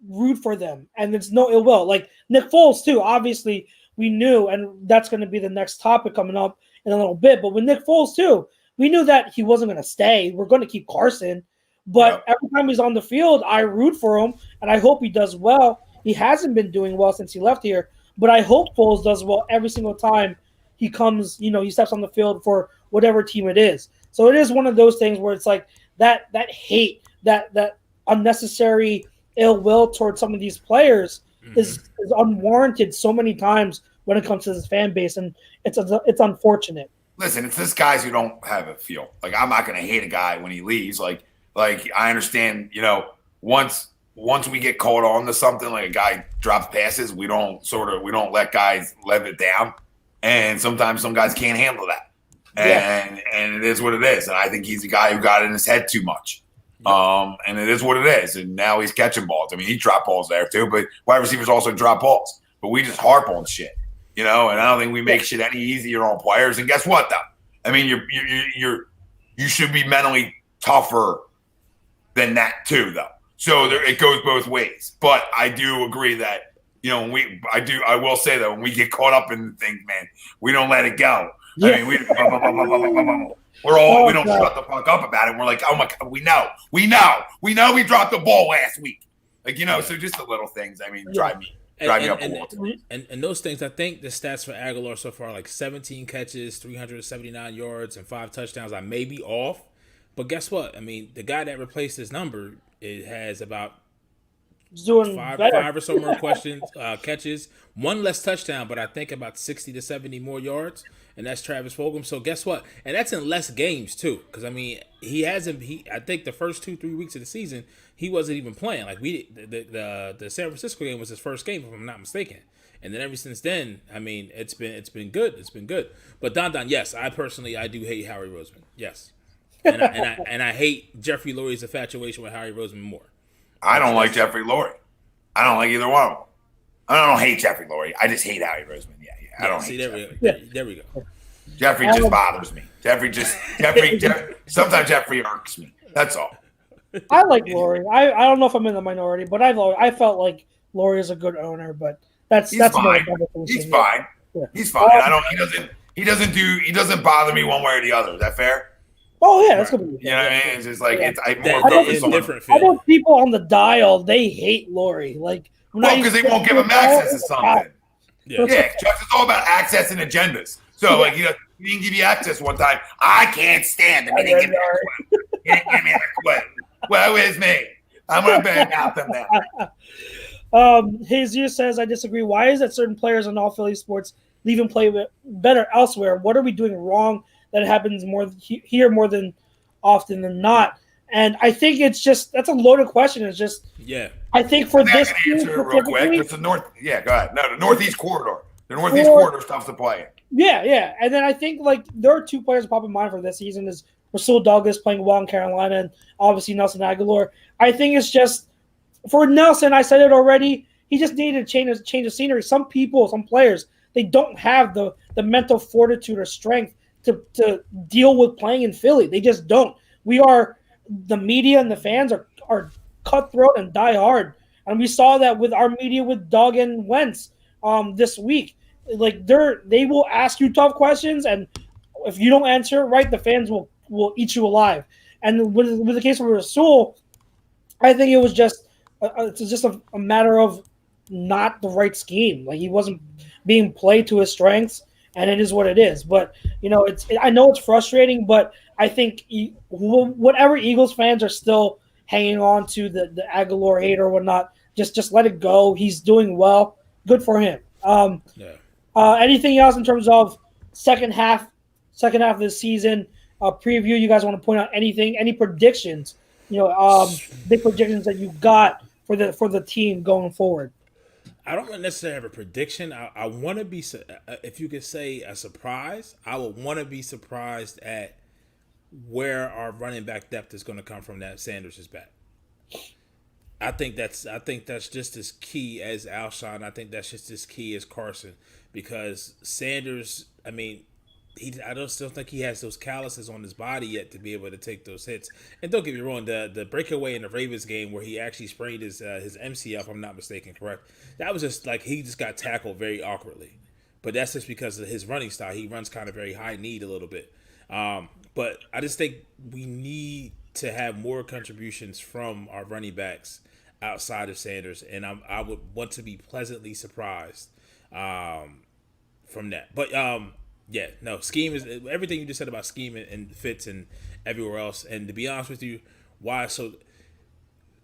root for them. And it's no ill will. Like Nick Foles, too, obviously we knew, and that's going to be the next topic coming up in a little bit. But with Nick Foles, too, we knew that he wasn't going to stay. We're going to keep Carson. But every time he's on the field, I root for him, and I hope he does well. He hasn't been doing well since he left here, but I hope Foles does well every single time he comes, he steps on the field for whatever team it is. So it is one of those things where it's like that hate, that unnecessary ill will towards some of these players is unwarranted so many times when it comes to this fan base, and it's unfortunate. Listen, it's this guys who don't have a feel. Like I'm not going to hate a guy when he leaves. Like I understand, once we get caught on to something, like a guy drops passes, we don't let guys let it down. And sometimes some guys can't handle that. And it is what it is. And I think he's a guy who got in his head too much. And it is what it is. And now he's catching balls. I mean, he dropped balls there too, but wide receivers also drop balls. But we just harp on shit, and I don't think we make shit any easier on players. And guess what, though? I mean, you should be mentally tougher than that too, though. So it goes both ways. But I do agree that, I will say that when we get caught up in things, man, we don't let it go. Yeah. I mean, we don't shut the fuck up about it. We're like, oh my God, we know we dropped the ball last week. Like, so just the little things, I mean, drive me up a wall. And those things, I think the stats for Aguilar so far, like 17 catches, 379 yards, and 5 touchdowns. I may be off, but guess what? I mean, the guy that replaced his number, it has about five or so more catches, one less touchdown, but I think about 60 to 70 more yards, and that's Travis Fulgham. So guess what? And that's in less games too, because I mean, I think the first 2-3 weeks of the season he wasn't even playing. Like the San Francisco game was his first game, if I'm not mistaken. And then ever since then, I mean, it's been good. It's been good. But Don, yes, I do hate Howie Roseman. Yes. And I hate Jeffrey Lurie's infatuation with Howie Roseman more. I don't like Jeffrey Lurie. I don't like either one of them. I don't hate Jeffrey Lurie. I just hate Howie Roseman. Yeah. I don't hate Jeffrey. There we go. Jeffrey just bothers me. Sometimes Jeffrey irks me. That's all. I like Lurie. I don't know if I'm in the minority, but I felt like Lurie is a good owner, but that's fine. He's fine. Yeah. He's fine. He doesn't bother me one way or the other. Is that fair? Oh yeah, that's good. You know what I mean? It's just like I know people on the dial, they hate Laurie. Like, because they won't give him access to something. Yeah. Chuck's is all about access and agendas. So, like, he didn't give you access one time. I can't stand him. He didn't give me a clue. He didn't give me a clue. Well, it's me. I'm going to bang out them now. Jesus says, I disagree. Why is it certain players in all Philly sports leave and play better elsewhere? What are we doing wrong that happens more here more than often than not? And I think it's just that's a loaded question. It's just I think for this team real quick. It's the north. Yeah, go ahead. No, the northeast corridor. The northeast corridor stuff's to play it. Yeah. And then I think like there are two players pop in mind for this season is Rasul Douglas playing well in Carolina and obviously Nelson Aguilar. I think it's just for Nelson, I said it already, he just needed to change of scenery. Some people, some players, they don't have the mental fortitude or strength to deal with playing in Philly. They just don't. The media and the fans are cutthroat and die hard. And we saw that with our media with Doug and Wentz this week. Like they will ask you tough questions, and if you don't answer right, the fans will eat you alive. And with the case of Rasul, I think it was just a matter of not the right scheme. Like he wasn't being played to his strengths, and it is what it is. But I know it's frustrating, but I think whatever Eagles fans are still hanging on to the Aguilar hate or whatnot, just let it go. He's doing well. Good for him. Anything else in terms of second half of the season preview? You guys want to point out anything? Any predictions? Big predictions that you got for the team going forward. I don't necessarily have a prediction. I want to be, if you could say a surprise, I would want to be surprised at where our running back depth is going to come from. That Sanders is back. I think that's just as key as Alshon. I think that's just as key as Carson, because Sanders, I mean, I don't still think he has those calluses on his body yet to be able to take those hits. And don't get me wrong, the breakaway in the Ravens game where he actually sprained his MCL, if I'm not mistaken, correct? That was just like he just got tackled very awkwardly. But that's just because of his running style. He runs kind of very high kneed a little bit. But I just think we need to have more contributions from our running backs outside of Sanders, and I would want to be pleasantly surprised from that. But scheme is everything you just said about scheme and fits and everywhere else. And to be honest with you, why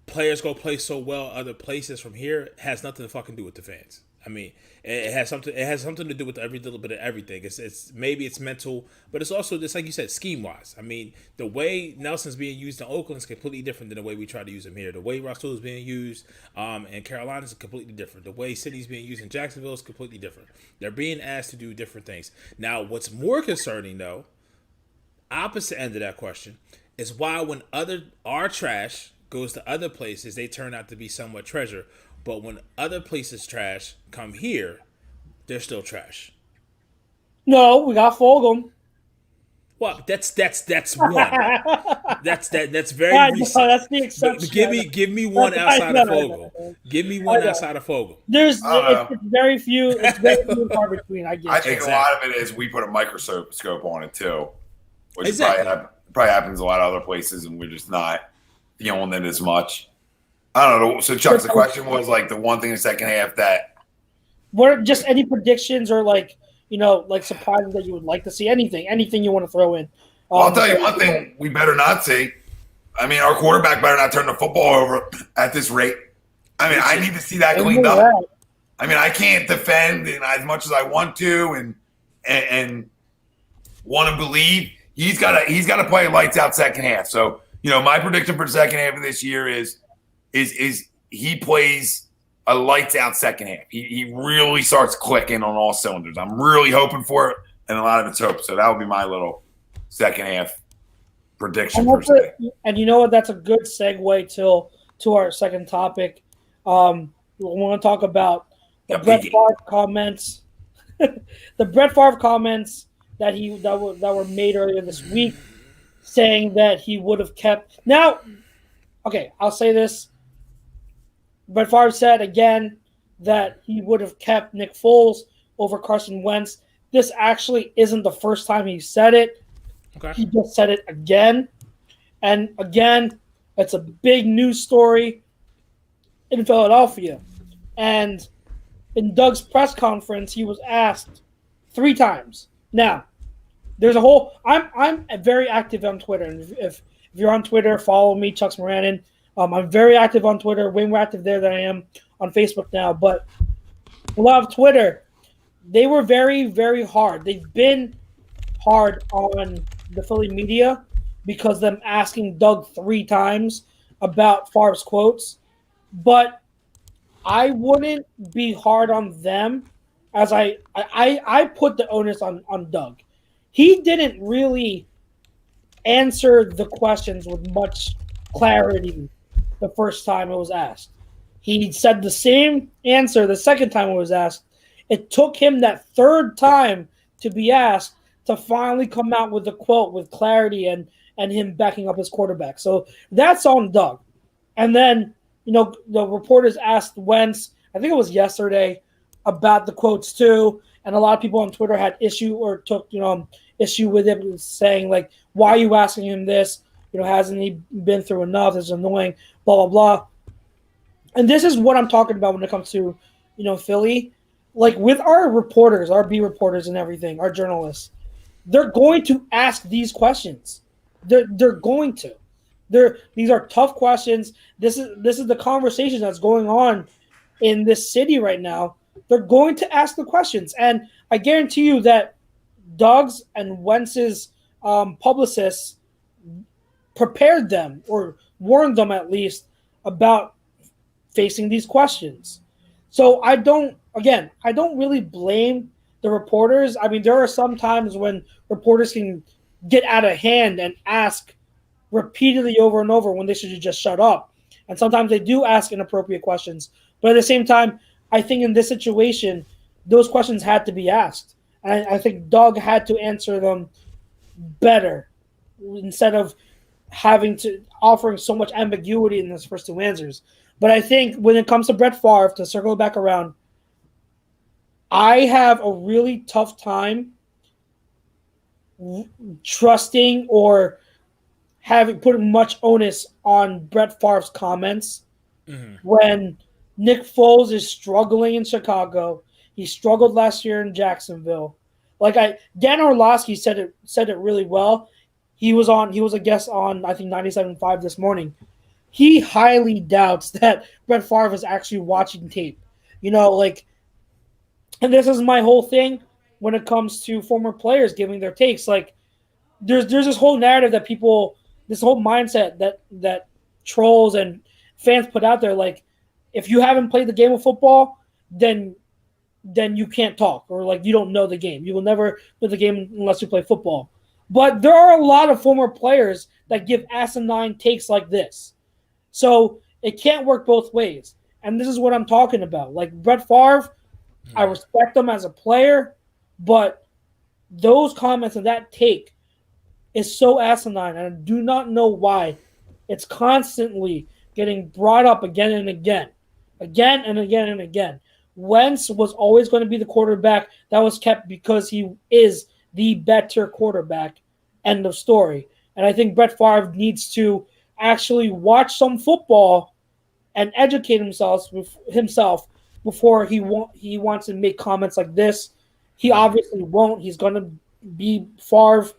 players go play so well other places from here has nothing to fucking do with the fans. I mean, it has something to do with every little bit of everything. It's maybe it's mental, but it's also just like you said, scheme wise. I mean, the way Nelson's being used in Oakland is completely different than the way we try to use him here. The way Rasul is being used in Carolina is completely different. The way City's being used in Jacksonville is completely different. They're being asked to do different things. Now, what's more concerning though, opposite end of that question, is why when our trash goes to other places, they turn out to be somewhat treasure. But when other places trash come here, they're still trash. No, we got Fogel. Well, that's one. That's very recent. No, that's the exception. Give me one outside of Fogel. Give me one outside of Fogel. It's very few. It's very few far between. I guess. I think a lot of it is we put a microscope on it too, which probably happens a lot of other places, and we're just not feeling it as much. I don't know. So, Chuck, the question was like the one thing in the second half that. What just any predictions or like surprises that you would like to see? Anything you want to throw in? Well, I'll tell you one thing we better not see. I mean, our quarterback better not turn the football over at this rate. I mean, I need to see that cleaned up. I mean, I can't defend as much as I want to and want to believe. He's got to play lights out second half. So, my prediction for the second half of this year is he plays a lights out second half. He really starts clicking on all cylinders. I'm really hoping for it, and a lot of it's hope. So that would be my little second half prediction per se. And you know what? That's a good segue to our second topic. We want to talk about the Brett Favre comments. The Brett Favre comments that were made earlier this week, saying that he would have kept. Now, okay, I'll say this. Brett Favre said again that he would have kept Nick Foles over Carson Wentz. This actually isn't the first time he said it. Okay. He just said it again. And again, it's a big news story in Philadelphia. And in Doug's press conference, he was asked 3 times. Now, there's a whole. I'm very active on Twitter, and if you're on Twitter, follow me, Chucks Moranin. I'm very active on Twitter, way more active there than I am on Facebook now. But a lot of Twitter, they were very, very hard. They've been hard on the Philly media because them asking Doug 3 times about Favre's quotes. But I wouldn't be hard on them as I put the onus on Doug. He didn't really answer the questions with much clarity the first time it was asked. He said the same answer the second time it was asked. It took him that third time to be asked to finally come out with a quote with clarity and him backing up his quarterback. So that's on Doug. And then, the reporters asked Wentz, I think it was yesterday, about the quotes too. And a lot of people on Twitter had issue or took, issue with it, saying like, why are you asking him this? Hasn't he been through enough? It's annoying, blah, blah, blah. And this is what I'm talking about when it comes to, Philly. Like with our reporters, our B reporters and everything, our journalists, they're going to ask these questions. They're going to. These are tough questions. This is the conversation that's going on in this city right now. They're going to ask the questions, and I guarantee you that Doug's and Wentz's publicists prepared them or warned them at least about facing these questions. So I don't really blame the reporters. I mean, there are some times when reporters can get out of hand and ask repeatedly over and over when they should just shut up. And sometimes they do ask inappropriate questions. But at the same time, I think in this situation, those questions had to be asked. And I think Doug had to answer them better instead of offering so much ambiguity in those first 2 answers. But I think when it comes to Brett Favre, to circle back around, I have a really tough time trusting or putting much onus on Brett Favre's comments when Nick Foles is struggling in Chicago. He struggled last year in Jacksonville. Dan Orlovsky said it really well. He was a guest on, I think, 97.5 this morning. He highly doubts that Brett Favre is actually watching tape. And this is my whole thing when it comes to former players giving their takes. Like, there's this whole narrative that people, this whole mindset that trolls and fans put out there, like, if you haven't played the game of football, then you can't talk, or like you don't know the game. You will never know the game unless you play football. But there are a lot of former players that give asinine takes like this. So it can't work both ways. And this is what I'm talking about. Like Brett Favre, I respect him as a player, but those comments and that take is so asinine, and I do not know why it's constantly getting brought up again and again. Again and again and again. Wentz was always going to be the quarterback that was kept because he is the better quarterback. End of story. And I think Brett Favre needs to actually watch some football and educate himself before he wants to make comments like this. He obviously won't. He's going to be Favre.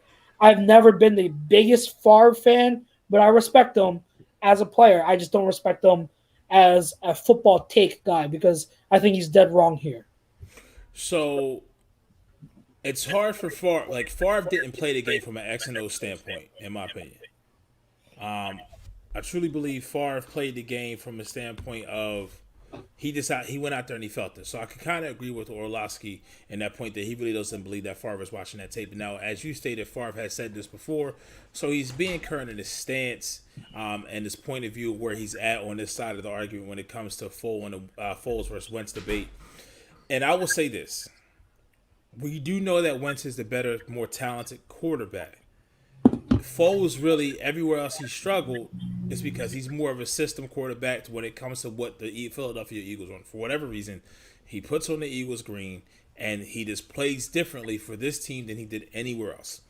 I've never been the biggest Favre fan, but I respect him as a player. I just don't respect him as a football take guy because I think he's dead wrong here. So it's hard for Favre. Like, Favre didn't play the game from an X and O standpoint, in my opinion. I truly believe Favre played the game from a standpoint of he went out there and he felt it. So I can kind of agree with Orlovsky in that point that he really doesn't believe that Favre is watching that tape. Now, as you stated, Favre has said this before, so he's being current in his stance and his point of view where he's at on this side of the argument when it comes to Foles versus Wentz debate. And I will say this. We do know that Wentz is the better, more talented quarterback. Foles really, everywhere else he struggled is because he's more of a system quarterback when it comes to what the Philadelphia Eagles want. For whatever reason, he puts on the Eagles green and he just plays differently for this team than he did anywhere else.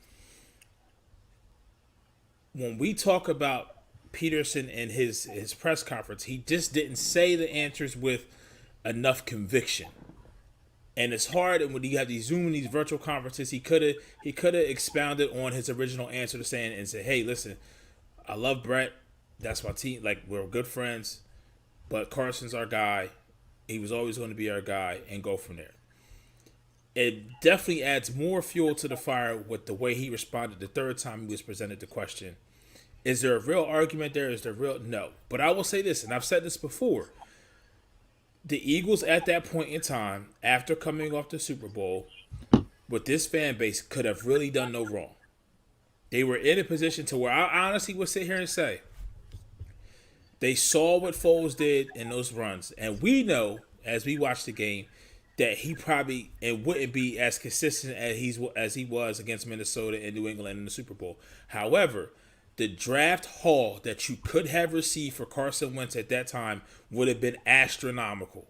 When we talk about Peterson and his press conference, he just didn't say the answers with enough conviction. And it's hard, and when you have these Zoom and these virtual conferences, he could have expounded on his original answer to saying and said, "Hey, listen, I love Brett. That's my team. Like, we're good friends, but Carson's our guy. He was always going to be our guy," and go from there. It definitely adds more fuel to the fire with the way he responded the third time he was presented the question. Is there a real argument there? Is there real? No. But I will say this, and I've said this before. The Eagles at that point in time, after coming off the Super Bowl, with this fan base, could have really done no wrong. They were in a position to where I honestly would sit here and say, they saw what Foles did in those runs. And we know, as we watch the game, that he probably wouldn't be as consistent as he was against Minnesota and New England in the Super Bowl. However, the draft haul that you could have received for Carson Wentz at that time would have been astronomical,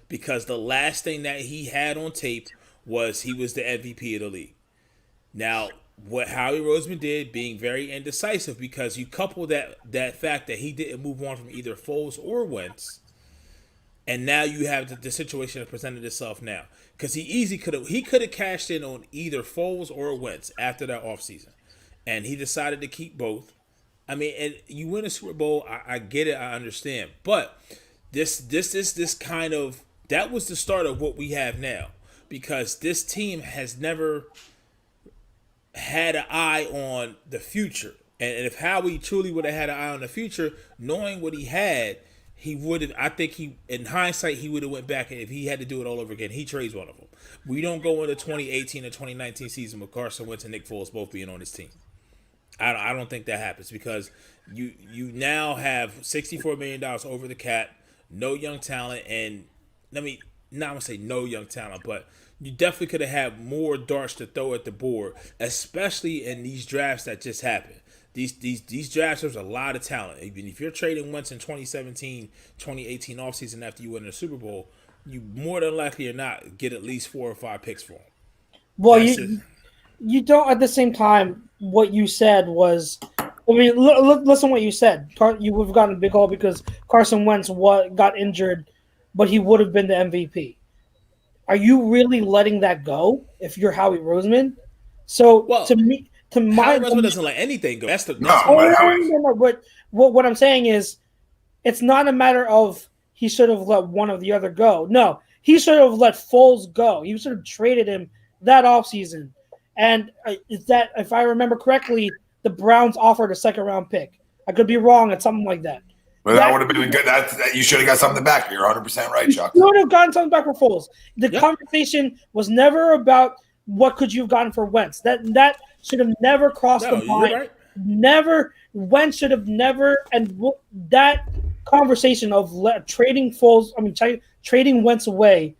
because the last thing that he had on tape was he was the MVP of the league. Now, what Howie Roseman did, being very indecisive, because you couple that fact that he didn't move on from either Foles or Wentz, and now you have the situation that presented itself now, because he could have cashed in on either Foles or Wentz after that offseason. And he decided to keep both. I mean, and you win a Super Bowl, I get it, I understand. But this kind of, that was the start of what we have now. Because this team has never had an eye on the future. And if Howie truly would have had an eye on the future, knowing what he had, he would have, I think in hindsight, he would have went back, and if he had to do it all over again, he trades one of them. We don't go into 2018 or 2019 season with Carson Wentz and Nick Foles both being on his team. I don't think that happens, because you now have $64 million over the cap, no young talent, and not I'm going to say no young talent, but you definitely could have had more darts to throw at the board, especially in these drafts that just happened. These drafts, there's a lot of talent. Even if you're trading Wentz in 2017, 2018 offseason after you win the Super Bowl, you more than likely or not get at least 4 or 5 picks for him. Well, you don't, at the same time, what you said was, I mean, listen to what you said. You would have gotten a big hole because Carson Wentz got injured, but he would have been the MVP. Are you really letting that go if you're Howie Roseman? So, Howie Roseman doesn't let anything go. But what I'm saying is, it's not a matter of he should have let one or the other go. No, he should have let Foles go. He should have traded him that offseason. And if I remember correctly, the Browns offered a second-round pick. I could be wrong at something like that. Well, that would have been good. You should have got something back. You're 100% right, Chuck. You would have gotten something back for Foles. The conversation was never about what could you have gotten for Wentz. That should have never crossed the mind. Right. Never. Wentz should have never. And that conversation of trading Foles, trading Wentz away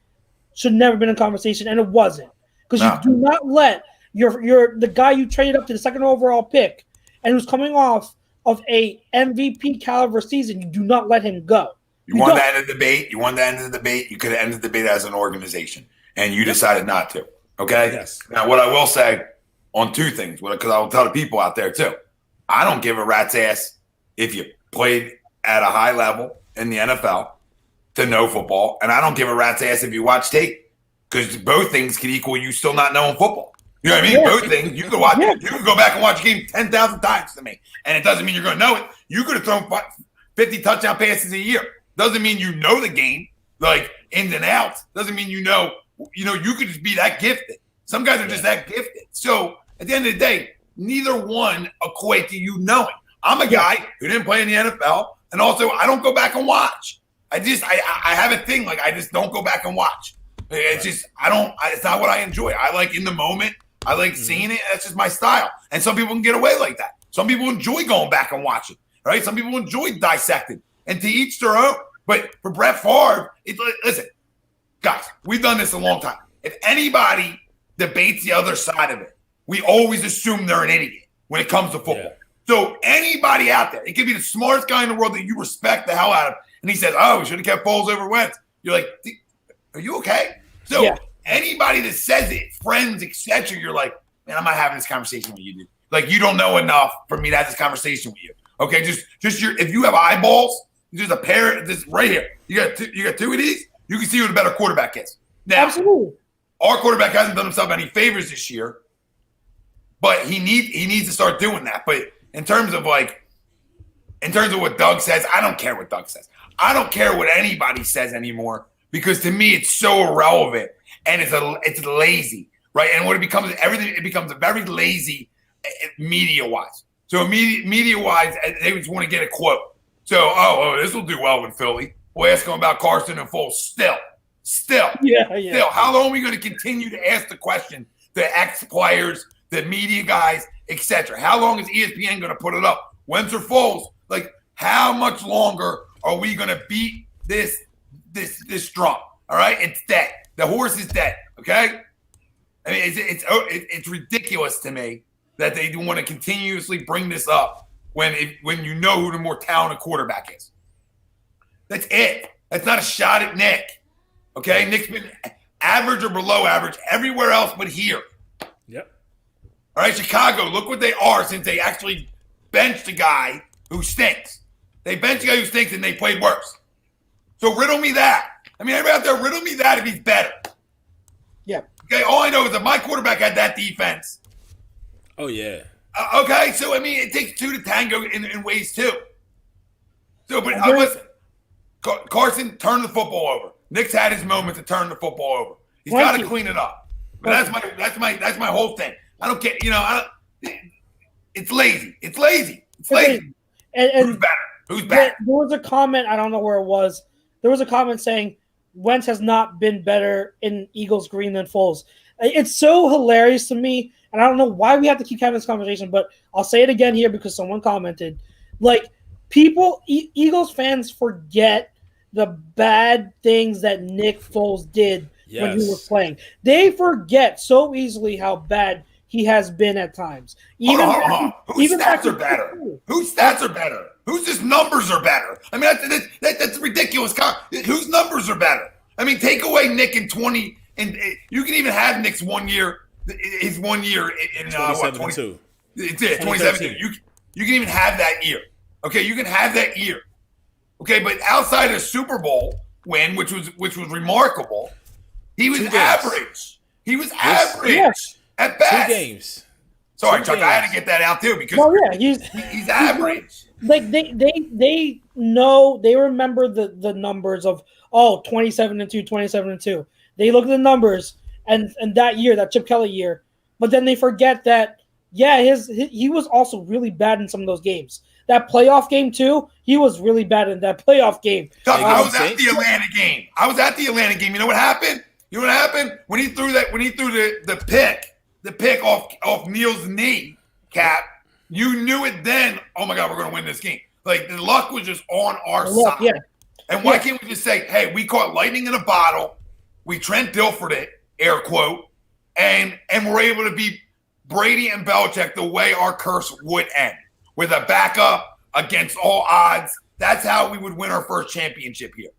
should never been a conversation, and it wasn't. Because you do not let the guy you traded up to the second overall pick and who's coming off of a MVP caliber season, you do not let him go. You won the end of the debate. You could have ended the debate as an organization, and you decided not to. Okay? Yes. Now, what I will say on two things, because I will tell the people out there too, I don't give a rat's ass if you played at a high level in the NFL to know football, and I don't give a rat's ass if you watch tape, because both things can equal you still not knowing football. You know what I mean? Yeah. Both things. You can watch. Yeah. You can go back and watch a game 10,000 times to me, and it doesn't mean you're going to know it. You could have thrown 50 touchdown passes a year. Doesn't mean you know the game, like ins and outs. Doesn't mean you know. You could just be that gifted. Some guys are just that gifted. So at the end of the day, neither one equate to you knowing. I'm a guy who didn't play in the NFL, and also I don't go back and watch. I have a thing, like I just don't go back and watch. It's just it's not what I enjoy. I like in the moment. I like seeing it. That's just my style. And some people can get away like that. Some people enjoy going back and watching, right? Some people enjoy dissecting, and to each their own. But for Brett Favre, listen, guys, we've done this a long time. If anybody debates the other side of it, we always assume they're an idiot when it comes to football. Yeah. So anybody out there, it could be the smartest guy in the world that you respect the hell out of, and he says, "Oh, we should have kept Foles over Wentz." You're like, "Are you okay?" So anybody that says it, friends, etc., you're like, "Man, I'm not having this conversation with you, dude. Like, you don't know enough for me to have this conversation with you." Okay, just if you have eyeballs, just a pair. This right here, you got two of these. You can see who the better quarterback is. Now, absolutely. our quarterback hasn't done himself any favors this year, but he needs to start doing that. But in terms of what Doug says, I don't care what Doug says. I don't care what anybody says anymore because to me it's so irrelevant and it's lazy, right? And what it becomes very lazy media wise. So media wise, they just want to get a quote. So this will do well in Philly. We'll ask them about Carson and Foles. Still. How long are we going to continue to ask the question? The ex players, the media guys, etc. How long is ESPN going to put it up? Wentz or Foles? Like, how much longer are we going to beat this drum? All right, it's dead. The horse is dead. Okay, I mean, it's ridiculous to me that they want to continuously bring this up when you know who the more talented quarterback is. That's it. That's not a shot at Nick. Okay, Nick's been average or below average everywhere else but here. Yep. All right, Chicago, look what they are since they actually benched a guy who stinks. They benched a guy who stinks and they played worse. So riddle me that. I mean, everybody out there, riddle me that if he's better. Yeah. Okay, all I know is that my quarterback had that defense. Oh, yeah. Okay, so, I mean, it takes two to tango in ways, too. So, but listen, Carson turned the football over. Nick's had his moment to turn the football over. He's got to clean it up. But that's my whole thing. I don't care. It's lazy. It's lazy. And who's better? Who's better? There was a comment. I don't know where it was. There was a comment saying Wentz has not been better in Eagles green than Foles. It's so hilarious to me, and I don't know why we have to keep having this conversation. But I'll say it again here because someone commented. Like Eagles fans forget the bad things that Nick Foles did when he was playing. They forget so easily how bad he has been at times. Whose stats are better? Whose stats are better? Whose just numbers are better? I mean, that's ridiculous. Whose numbers are better? I mean, take away Nick in 20, and you can even have Nick's 1 year. His 1 year in 2017. It's 2017. You can even have that year. Okay, you can have that year. Okay, but outside of Super Bowl win, which was remarkable, he was average. He was average at best. 2 games. Sorry, Chuck, I had to get that out too because he's average. Like they know, they remember the numbers of 27-2, 27-2. They look at the numbers and that year, that Chip Kelly year, but then they forget that he was also really bad in some of those games. That playoff game too, he was really bad in that playoff game. Chuck, I was at the Atlanta game. You know what happened? When he threw the pick off Neal's knee, Cap, you knew it then. Oh my God, we're going to win this game. Like the luck was just on our side. Yeah. And why can't we just say, hey, we caught lightning in a bottle, we Trent Dilford it, air quote, and we're able to beat Brady and Belichick the way our curse would end, with a backup against all odds. That's how we would win our first championship here.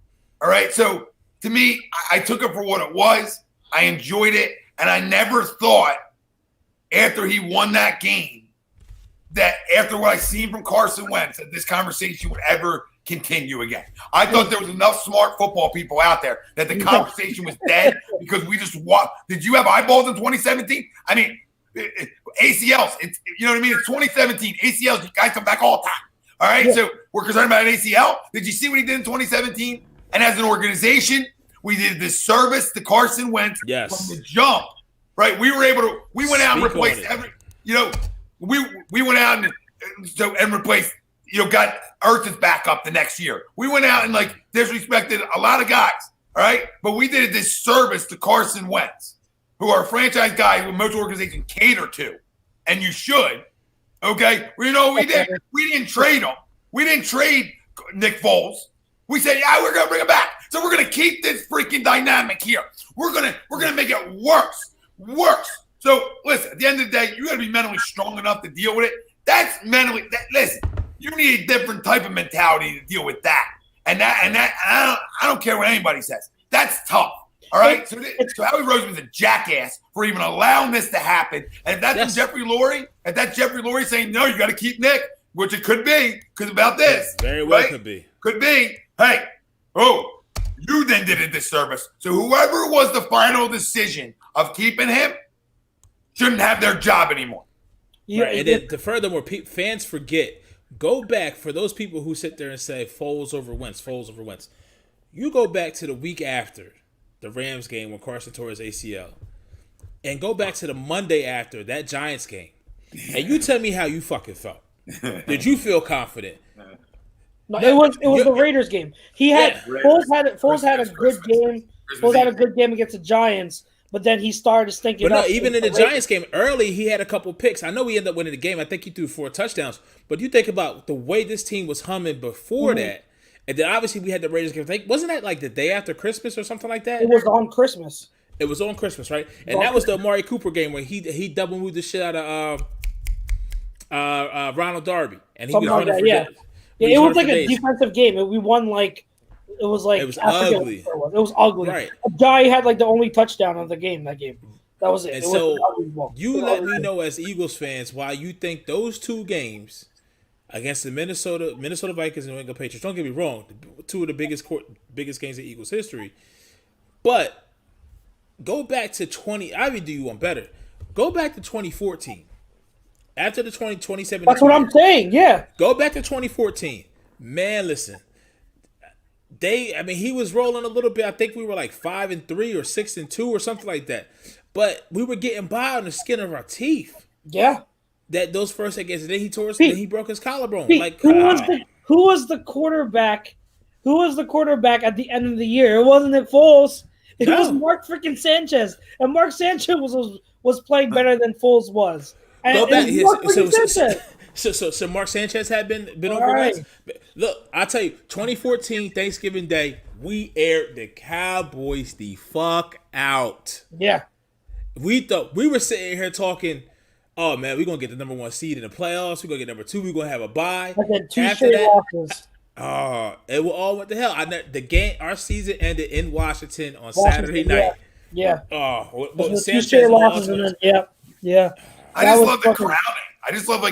All right. So to me, I took it for what it was. I enjoyed it. And I never thought after he won that game that after what I seen from Carson Wentz that this conversation would ever continue again. I thought there was enough smart football people out there that the conversation was dead because we just watched. Did you have eyeballs in 2017? I mean, ACLs, you know what I mean? It's 2017. ACLs, you guys come back all the time. All right, so we're concerned about an ACL. Did you see what he did in 2017? And as an organization, we did this service to Carson Wentz from the jump. Right, we went out and replaced we went out and replaced. Got Ertz's back up the next year. We went out and disrespected a lot of guys. All right, but we did this service to Carson Wentz, who are franchise guys who most organizations cater to, and you should. Okay, we did. We didn't trade him. We didn't trade Nick Foles. We said, we're gonna bring him back. So we're gonna keep this freaking dynamic here. We're gonna make it worse. So listen, at the end of the day, you gotta be mentally strong enough to deal with it. That's mentally. Listen, you need a different type of mentality to deal with that. And I don't care what anybody says. That's tough. All right. So Howie Roseman's a jackass for even allowing this to happen. And if that's Jeffrey Lurie saying, no, you got to keep Nick, which it could be, because about this. Very well could be. Could be. Hey, you then did a disservice. So whoever was the final decision of keeping him shouldn't have their job anymore. Yeah, right. And then furthermore, fans forget. Go back for those people who sit there and say Foles over Wentz, Foles over Wentz. You go back to the week after the Rams game when Carson tore his ACL, and go back to the Monday after that Giants game, and you tell me how you fucking felt. Did you feel confident? No, it was the Raiders game. Foles had a good game. Foles had a good game against the Giants, but then he started stinking. But no, even in the Giants game early, he had a couple picks. I know we ended up winning the game. I think he threw 4 touchdowns. But you think about the way this team was humming before that, and then obviously we had the Raiders game. Wasn't that like the day after Christmas or something like that? It was on Christmas. It was on Christmas, right? And that was the Amari Cooper game where he double moved the shit out of Ronald Darby, and he was running for days. Yeah, it was like a defensive game. We won like it was ugly. It was ugly. Right. A guy had like the only touchdown of the game. That game. That was it. And it so you let me know as Eagles fans why you think those 2 games against the Minnesota Vikings and New England Patriots. Don't get me wrong, 2 of the biggest games in Eagles history. But go back to I would do you one better. Go back to 2014. After the 2017. That's what I'm saying. Yeah. Go back to 2014. Man, listen. He was rolling a little bit. I think we were like 5-3 or 6-2 or something like that. But we were getting by on the skin of our teeth. Yeah. That those first against, then he broke his collarbone. Pete, who was the quarterback? Who was the quarterback at the end of the year? It wasn't Nick Foles. It was Mark freaking Sanchez, and Mark Sanchez was playing better than Foles was. And, go back. So Mark Sanchez had been over Wentz. Look, I'll tell you, 2014 Thanksgiving Day, we aired the Cowboys the fuck out. Yeah. We thought we were sitting here talking, oh man, we're gonna get the number 1 seed in the playoffs. We're gonna get number 2. We're gonna have a bye. And then 2 straight losses. It all went to hell. The game, our season ended in Washington on Saturday night. Yeah. Oh, well, 2 straight losses, and then yeah. I just love the crowding. I just love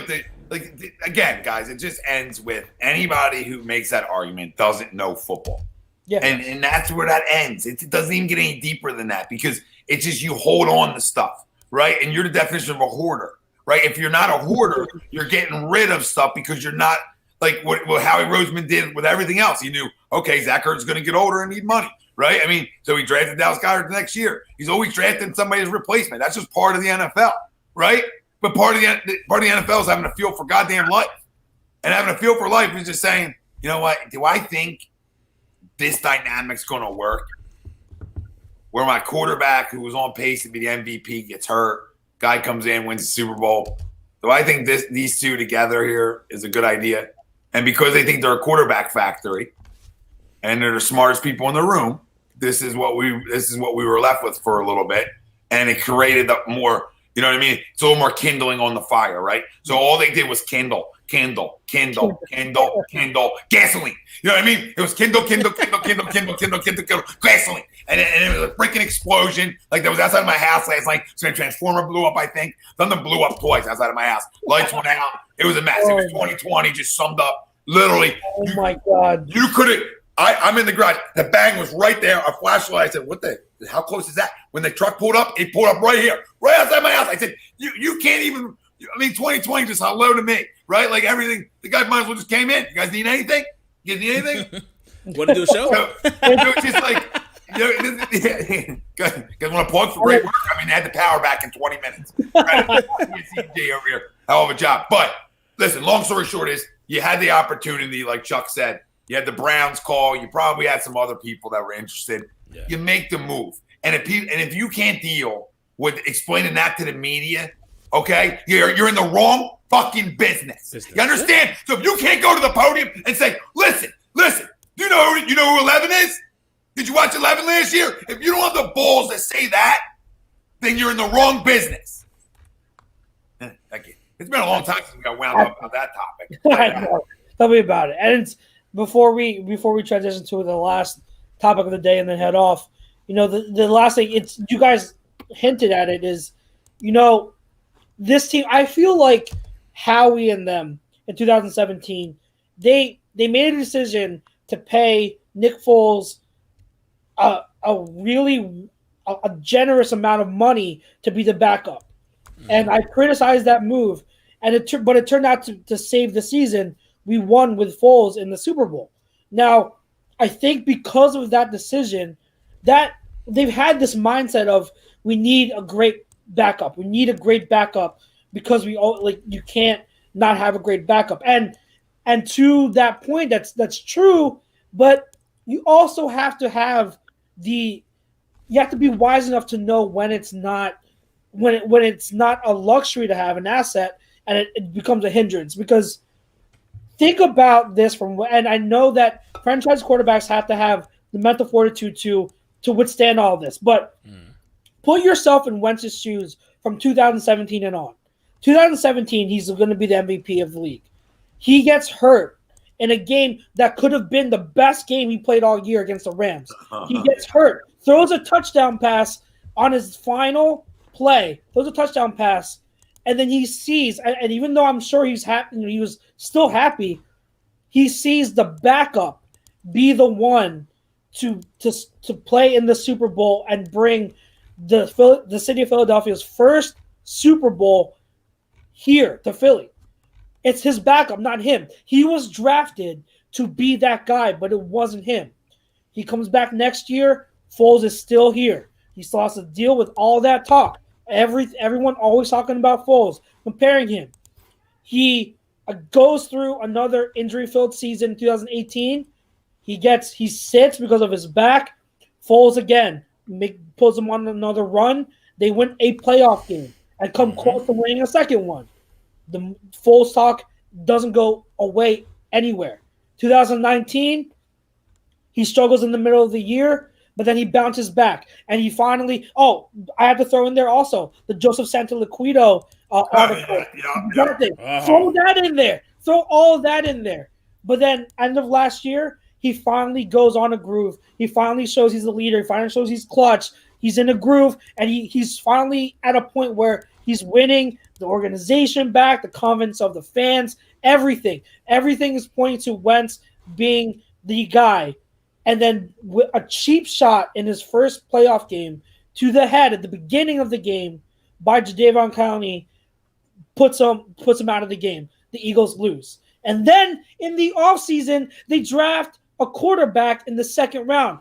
again, guys. It just ends with anybody who makes that argument doesn't know football. Yeah, and that's where that ends. It doesn't even get any deeper than that because it's just you hold on to stuff, right? And you're the definition of a hoarder, right? If you're not a hoarder, you're getting rid of stuff because you're not like what Howie Roseman did with everything else. He knew, okay, Zach Ertz is going to get older and need money, right? I mean, so he drafted Dallas Goedert the next year. He's always drafting somebody's replacement. That's just part of the NFL, right? But part of the NFL is having a feel for goddamn life. And having a feel for life is just saying, you know what, do I think this dynamic's going to work? Where my quarterback, who was on pace to be the MVP, gets hurt, guy comes in, wins the Super Bowl. Do I think these 2 together here is a good idea? And because they think they're a quarterback factory and they're the smartest people in the room, this is what we were left with for a little bit. And it created more, you know what I mean? It's a little more kindling on the fire, right? So all they did was kindle, gasoline. You know what I mean? It was kindle, gasoline. And it was a freaking explosion. Like that was outside of my house last night. So a transformer blew up, I think. Something blew up twice outside of my house. Lights went out. It was a mess. It was 2020, just summed up. Literally. Oh my God. You could have. I'm in the garage. The bang was right there. A flashlight. I said, how close is that? When the truck pulled up, it pulled up right here, right outside my house. I said, you can't even, 2020 just hello to me, right? Like everything, the guy might as well just came in. You guys need anything? You guys need anything? Want to do a show? So, it was just like, you guys want to plug for great work? I mean, they had the power back in 20 minutes. Right? CJ over here, hell of a job. But listen, long story short is you had the opportunity, like Chuck said. You had the Browns call. You probably had some other people that were interested. Yeah. You make the move. And if you can't deal with explaining that to the media, okay, you're in the wrong fucking business. You understand? So if you can't go to the podium and say, listen, do you know who 11 is? Did you watch 11 last year? If you don't have the balls to say that, then you're in the wrong business. Thank you. It's been a long time since we got wound up on that topic. I know. Tell me about it. And it's before we transition to the last topic of the day and then head off, the last thing you guys hinted at it is, this team, I feel like Howie and them in 2017, they made a decision to pay Nick Foles a really a generous amount of money to be the backup. And I criticized that move, but it turned out to save the season. We won with Foles in the Super Bowl. Now, I think because of that decision, that they've had this mindset of we need a great backup. We need a great backup because you can't not have a great backup. And to that point, that's true. But you also have to have you have to be wise enough to know when it's not a luxury to have an asset and it becomes a hindrance. Because think about this and I know that franchise quarterbacks have to have the mental fortitude to withstand all this, but put yourself in Wentz's shoes from 2017 and on. 2017, he's going to be the MVP of the league. He gets hurt in a game that could have been the best game he played all year against the Rams. He gets hurt, throws a touchdown pass on his final play, and then he sees, and even though I'm sure he's happy, he was still happy, he sees the backup be the one to play in the Super Bowl and bring the city of Philadelphia's first Super Bowl here to Philly. It's his backup, not him. He was drafted to be that guy, but it wasn't him. He comes back next year. Foles is still here. He still has to deal with all that talk. Everyone always talking about Foles, comparing him. He goes through another injury-filled season in 2018. He sits because of his back. Foles again pulls him on another run. They win a playoff game and come close to winning a second one. The Foles talk doesn't go away anywhere. 2019, he struggles in the middle of the year, but then he bounces back. And he finally – I have to throw in there also the Joseph Santoliquito article. Throw that in there. Throw all that in there. But then end of last year, he finally goes on a groove. He finally shows he's a leader. He finally shows he's clutch. He's in a groove, and he's finally at a point where he's winning the organization back, the confidence of the fans, everything. Everything is pointing to Wentz being the guy. And then with a cheap shot in his first playoff game to the head at the beginning of the game by Jadeveon Clowney puts him out of the game. The Eagles lose. And then in the offseason, they draft a quarterback in the second round.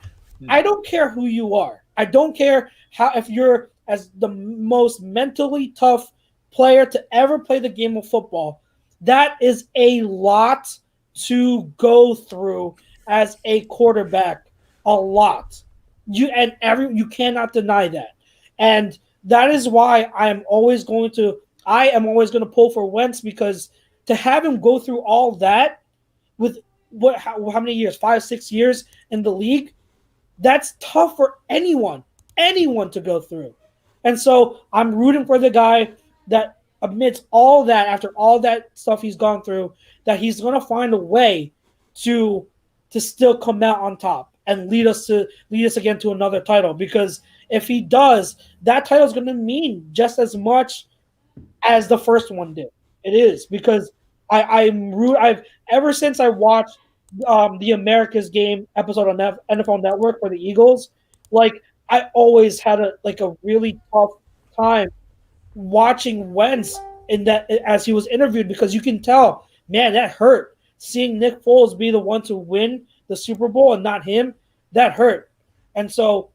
I don't care who you are. I don't care if you're as the most mentally tough player to ever play the game of football. That is a lot to go through as a quarterback. A lot. You cannot deny that. And that is why I am always going to pull for Wentz, because to have him go through all that with how many years? 5-6 years in the league, that's tough for anyone to go through. And so I'm rooting for the guy that amidst all that, after all that stuff he's gone through, that he's going to find a way to still come out on top and lead us again to another title. Because if he does, that title is going to mean just as much as the first one did. It is, because I've ever since I watched the America's Game episode on NFL Network for the Eagles, like I always had a really tough time watching Wentz as he was interviewed, because you can tell, man, that hurt. Seeing Nick Foles be the one to win the Super Bowl and not him, that hurt. And so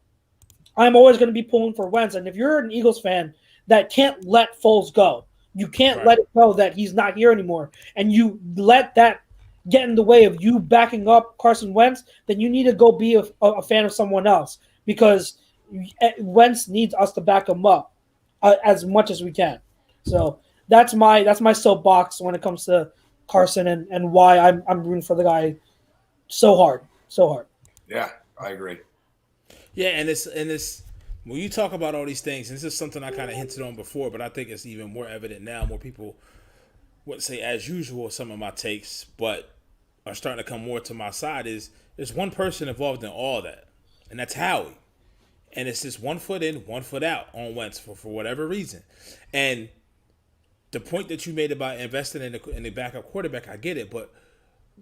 I'm always going to be pulling for Wentz. And if you're an Eagles fan that can't let Foles go, you can't let it go that he's not here anymore, and you let that get in the way of you backing up Carson Wentz, then you need to go be a fan of someone else, because Wentz needs us to back him up as much as we can. So that's my soapbox when it comes to Carson and why I'm rooting for the guy so hard. Yeah, I agree. Yeah, and it's when you talk about all these things, and this is something I kind of hinted on before, but I think it's even more evident now. More people would say, as usual, some of my takes, but are starting to come more to my side. There's one person involved in all that, and that's Howie. And it's just 1 foot in, 1 foot out on Wentz for whatever reason. And the point that you made about investing in the backup quarterback, I get it, but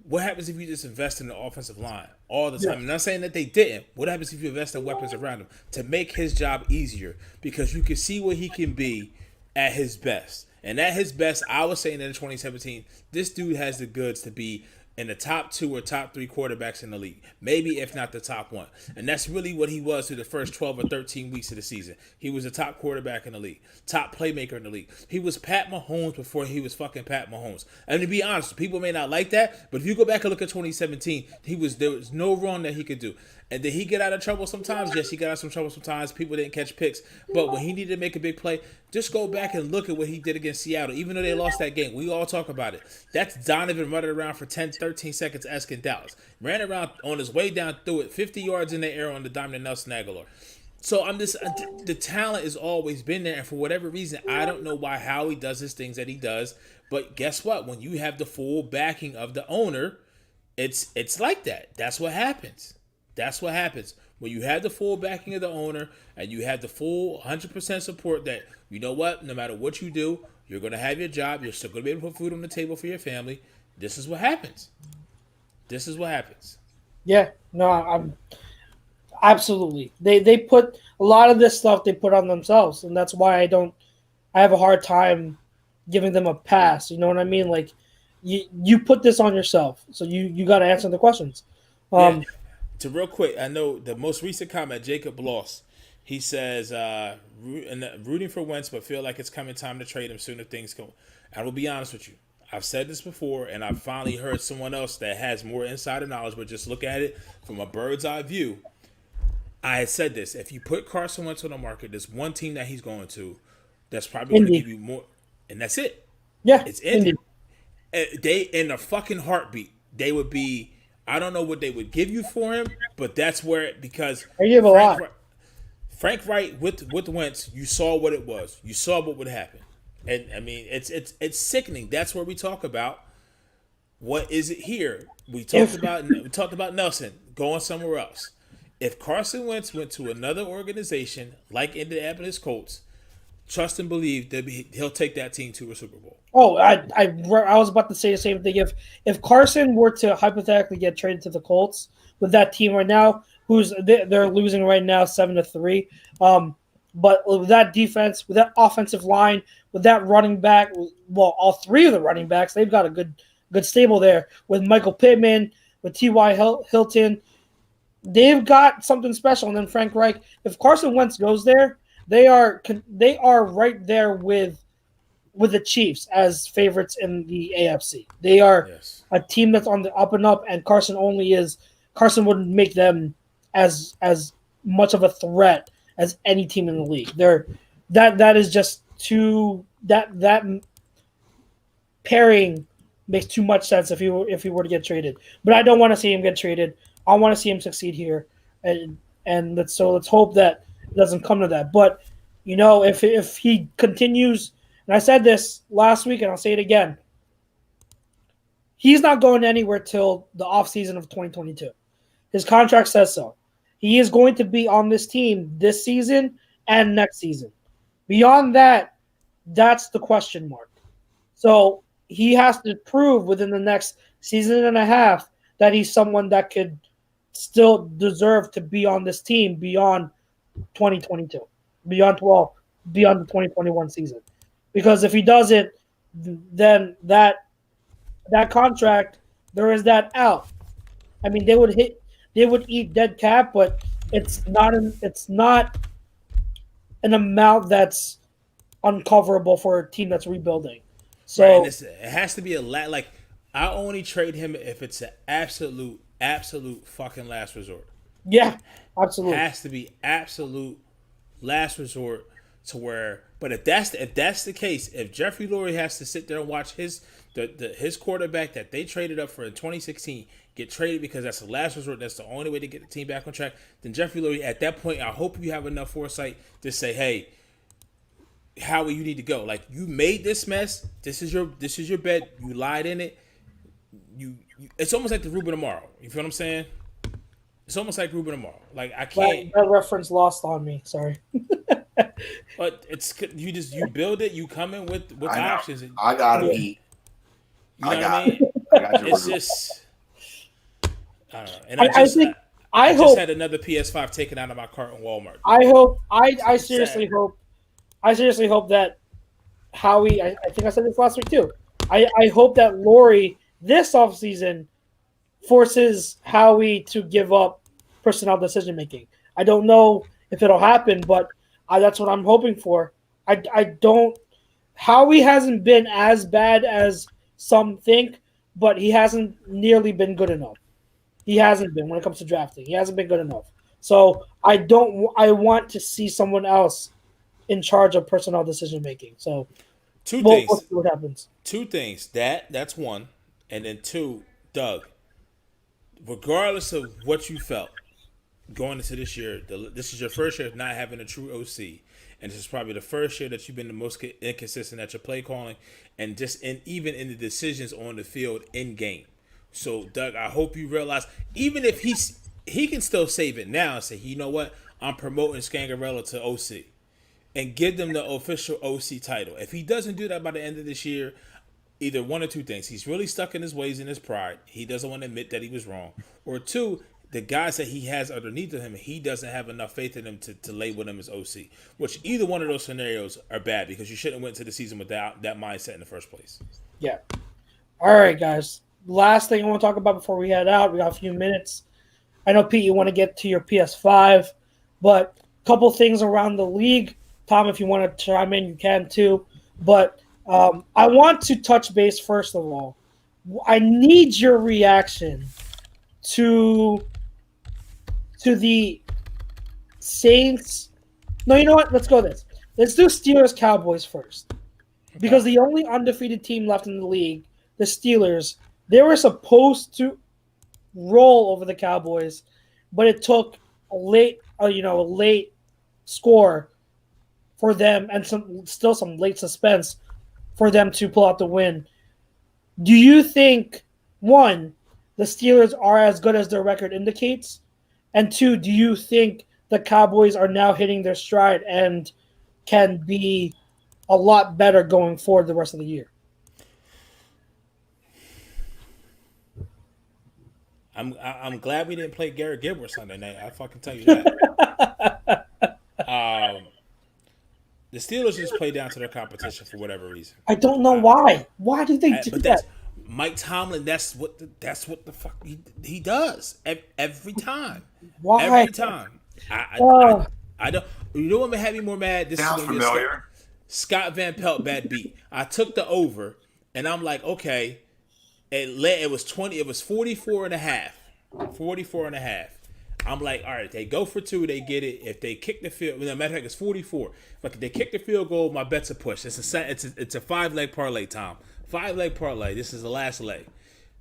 What happens if you just invest in the offensive line all the time? I'm not saying that they didn't. What happens if you invest in weapons around him to make his job easier? Because you can see what he can be at his best. And at his best, I was saying in 2017, this dude has the goods to be in the top 2 or top 3 quarterbacks in the league. Maybe if not the top 1. And that's really what he was through the first 12 or 13 weeks of the season. He was a top quarterback in the league. Top playmaker in the league. He was Pat Mahomes before he was fucking Pat Mahomes. And to be honest, people may not like that, but if you go back and look at 2017, there was no wrong that he could do. And did he get out of trouble sometimes? Yes, he got out of some trouble sometimes. People didn't catch picks. But when he needed to make a big play, just go back and look at what he did against Seattle. Even though they lost that game, we all talk about it. That's Donovan running around for 10, 13 seconds asking Dallas. Ran around on his way down, threw it 50 yards in the air on the dime to Nelson Aguilar. So the talent has always been there. And for whatever reason, I don't know why Howie does his things that he does. But guess what? When you have the full backing of the owner, it's like that. That's what happens. That's what happens. When you have the full backing of the owner and you have the full 100% support that, you know what, no matter what you do, you're going to have your job. You're still going to be able to put food on the table for your family. This is what happens. This is what happens. Yeah, no, I'm absolutely. They put a lot of this stuff they put on themselves, and that's why I have a hard time giving them a pass. You know what I mean? Like you put this on yourself, so you got to answer the questions. Yeah. To real quick, I know the most recent comment, Jacob Loss. He says, rooting for Wentz, but feel like it's coming time to trade him sooner things go. I will be honest with you. I've said this before, and I've finally heard someone else that has more insider knowledge, but just look at it from a bird's eye view. I had said this. If you put Carson Wentz on the market, there's one team that he's going to that's probably going to give you more, and that's it. Yeah, it's Indy. They, in a fucking heartbeat, they would be, I don't know what they would give you for him, but that's where, because I give a lot. Frank Wright with Wentz, you saw what it was. You saw what would happen. And I mean, it's sickening. That's where we talk about what is it here. We talked about Nelson going somewhere else. If Carson Wentz went to another organization like Indianapolis Colts, trust and believe that he'll take that team to a Super Bowl. Oh, I was about to say the same thing. If Carson were to hypothetically get traded to the Colts with that team right now, they're losing right now 7-3. But with that defense, with that offensive line, with that running back, well, all three of the running backs, they've got a good stable there. With Michael Pittman, with T.Y. Hilton, they've got something special. And then Frank Reich, if Carson Wentz goes there, they are right there with the Chiefs as favorites in the AFC. They are a team that's on the up and up, and Carson wouldn't make them as much of a threat as any team in the league. That is just that pairing makes too much sense if he were to get traded. But I don't want to see him get traded. I want to see him succeed here, and let's hope that it doesn't come to that. But you know, if he continues, and I said this last week and I'll say it again, he's not going anywhere till the offseason of 2022. His contract says so. He is going to be on this team this season and next season. Beyond that, that's the question mark. So he has to prove within the next season and a half that he's someone that could still deserve to be on this team beyond 2022, beyond the 2021 season. Because if he doesn't, then that contract, there is that out. I mean, they would eat dead cap, but it's not an amount that's uncoverable for a team that's rebuilding. So right, it has to be like I only trade him if it's an absolute fucking last resort. Yeah, absolutely. It has to be absolute last resort to where. But if that's the case, if Jeffrey Lurie has to sit there and watch his quarterback that they traded up for in 2016 get traded because that's the last resort, that's the only way to get the team back on track, then Jeffrey Lurie, at that point, I hope you have enough foresight to say, hey, Howie, you need to go. Like, you made this mess. This is your bed. You lied in it. It's almost like the Ruben Amaro. You feel what I'm saying? It's almost like Ruben Amaro. Like, I can't. That reference lost on me. Sorry. But you build it. You come in with options. I gotta eat. You know what I mean? It's just I don't know. And I just hope had another PS5 taken out of my cart in Walmart. I seriously hope that Howie. I think I said this last week too. I hope that Lori this offseason forces Howie to give up personnel decision making. I don't know if it'll happen, but that's what I'm hoping for. I don't. Howie hasn't been as bad as some think, but he hasn't nearly been good enough. He hasn't been when it comes to drafting. He hasn't been good enough. So I want to see someone else in charge of personnel decision making. So we'll see what happens. Two things. That's one, and then two, Doug. Regardless of what you felt going into this year, this is your first year of not having a true OC, and this is probably the first year that you've been the most inconsistent at your play calling, and even in the decisions on the field in game. So, Doug, I hope you realize, even if he can still save it now and say, you know what, I'm promoting Scangarella to OC, and give them the official OC title. If he doesn't do that by the end of this year, either one or two things. He's really stuck in his ways and his pride. He doesn't want to admit that he was wrong. Or two, the guys that he has underneath of him, he doesn't have enough faith in them to label them as OC. Which either one of those scenarios are bad, because you shouldn't have went to the season with that mindset in the first place. Yeah. All right, guys. Last thing I want to talk about before we head out. We got a few minutes. I know, Pete, you want to get to your PS5, but a couple things around the league. Tom, if you want to chime in, you can too. But I want to touch base first of all. I need your reaction to the Saints. No, you know what? Let's go this. Let's do Steelers-Cowboys first. Because the only undefeated team left in the league, the Steelers, they were supposed to roll over the Cowboys, but it took a late score for them and some late suspense for them to pull out the win. Do you think, one, the Steelers are as good as their record indicates? And two, do you think the Cowboys are now hitting their stride and can be a lot better going forward the rest of the year? I'm glad we didn't play Garrett Gilbert Sunday night. I fucking tell you that. The Steelers just play down to their competition for whatever reason. I don't know why. Why do they do that? Mike Tomlin, that's what the fuck he does every time. Why? Every time. I don't. You know what had me more mad? This Sounds familiar. Scott Van Pelt bad beat. I took the over, and I'm like, okay. It was 20. It was 44 and a half. 44 and a half. I'm like, all right, they go for two, they get it. If they kick the field, matter of fact, it's 44. If they kick the field goal, my bet's a push. It's a 5-leg parlay, Tom. 5-leg parlay. This is the last leg.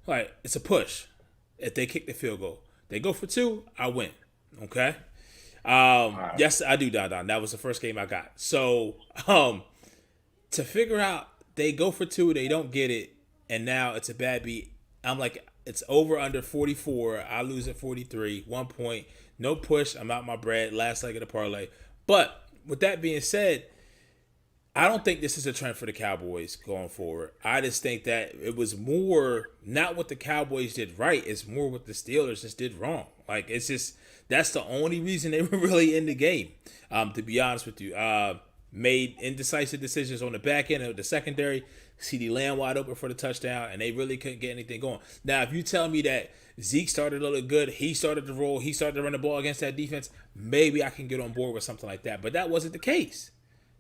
All right, it's a push. If they kick the field goal, they go for two, I win. Okay. Right. Yes, I do, Don. That was the first game I got. So, to figure out they go for two, they don't get it, and now it's a bad beat. I'm like, it's over under 44. I lose at 43. 1 point. No push. I'm out my bread. Last leg of the parlay. But with that being said, I don't think this is a trend for the Cowboys going forward. I just think that it was more not what the Cowboys did right. It's more what the Steelers just did wrong. Like, it's just, that's the only reason they were really in the game, to be honest with you. Made indecisive decisions on the back end of the secondary. CeeDee Lamb wide open for the touchdown, and they really couldn't get anything going. Now, if you tell me that Zeke started to look good, he started to roll, he started to run the ball against that defense, maybe I can get on board with something like that. But that wasn't the case.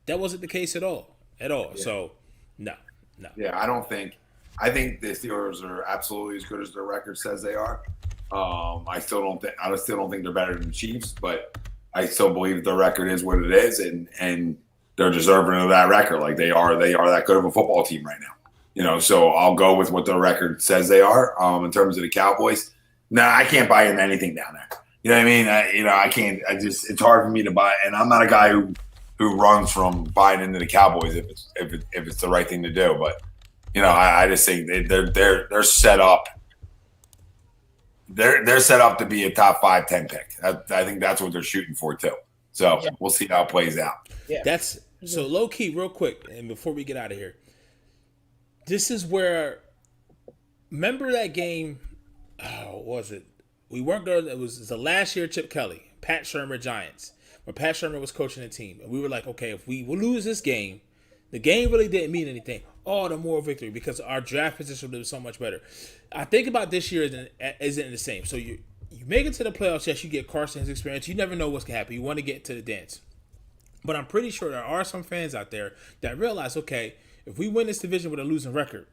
That wasn't the case at all. Yeah. So, no. Yeah, I think the Steelers are absolutely as good as their record says they are. I still don't think they're better than the Chiefs, but I still believe their record is what it is, and they're deserving of that record. Like, they are that good of a football team right now. So I'll go with what their record says they are. In terms of the Cowboys, I can't buy into anything down there. You know what I mean? I can't. It's hard for me to buy. And I'm not a guy who runs from buying into the Cowboys if it's the right thing to do. But I just think they're set up. They're set up to be a top 5-10 pick. I think that's what they're shooting for too. So We'll see how it plays out. Yeah. So low key, real quick, and before we get out of here, this is where, remember that game? Oh, was it we weren't going. It was the last year of Chip Kelly, Pat Shurmur Giants, when Pat Shurmur was coaching the team, and we were like, okay, if we lose this game, the game really didn't mean anything. Oh, the moral victory because our draft position was so much better. I think about this year isn't the same. So you make it to the playoffs. Yes, you get Carson's experience. You never know what's gonna happen. You want to get to the dance, but I'm pretty sure there are some fans out there that realize, okay, if we win this division with a losing record,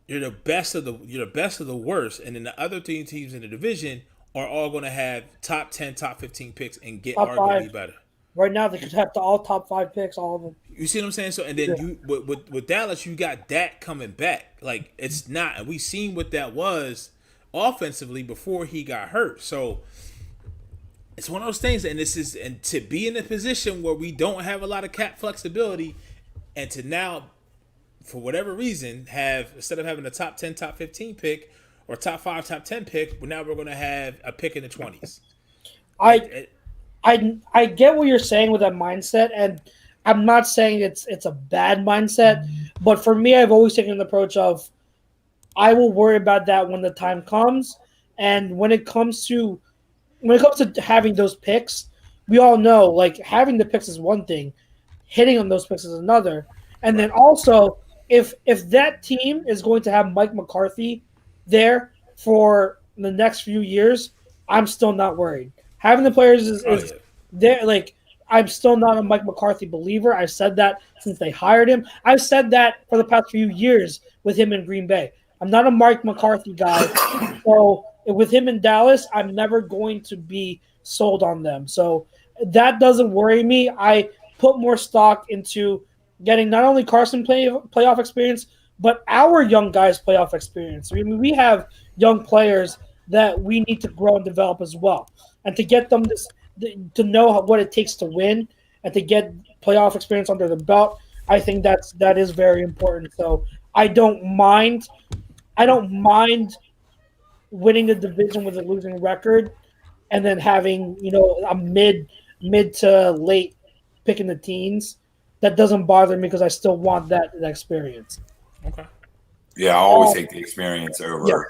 you're the best of the worst, and then the other three teams in the division are all going to have top 10, top 15 picks and get Top arguably five. better. Right now, they could have all top 5 picks, all of them. You see what I'm saying? So, and then you with Dallas, you got Dak coming back. Like it's not, and we seen what that was offensively before he got hurt. So it's one of those things, and to be in a position where we don't have a lot of cap flexibility, and to now, for whatever reason, have instead of having a top 10, top 15 pick or top 5, top 10 pick, now we're going to have a pick in the 20s. I get what you're saying with that mindset, and I'm not saying it's a bad mindset, but for me, I've always taken the approach of I will worry about that when the time comes, and when it comes to having those picks, we all know like having the picks is one thing, hitting on those picks is another, and then also if that team is going to have Mike McCarthy there for the next few years, I'm still not worried. Having the players is there. Like I'm still not a Mike McCarthy believer. I've said that since they hired him. I've said that for the past few years with him in Green Bay. I'm not a Mike McCarthy guy. So with him in Dallas, I'm never going to be sold on them. So that doesn't worry me. I put more stock into getting not only Carson playoff experience, but our young guys' playoff experience. I mean, we have young players that we need to grow and develop as well. And to get them to know what it takes to win and to get playoff experience under the belt, I think that is very important. So I don't mind winning the division with a losing record and then having, a mid to late pick in the teens. That doesn't bother me because I still want that experience. Okay. Yeah, I always take the experience over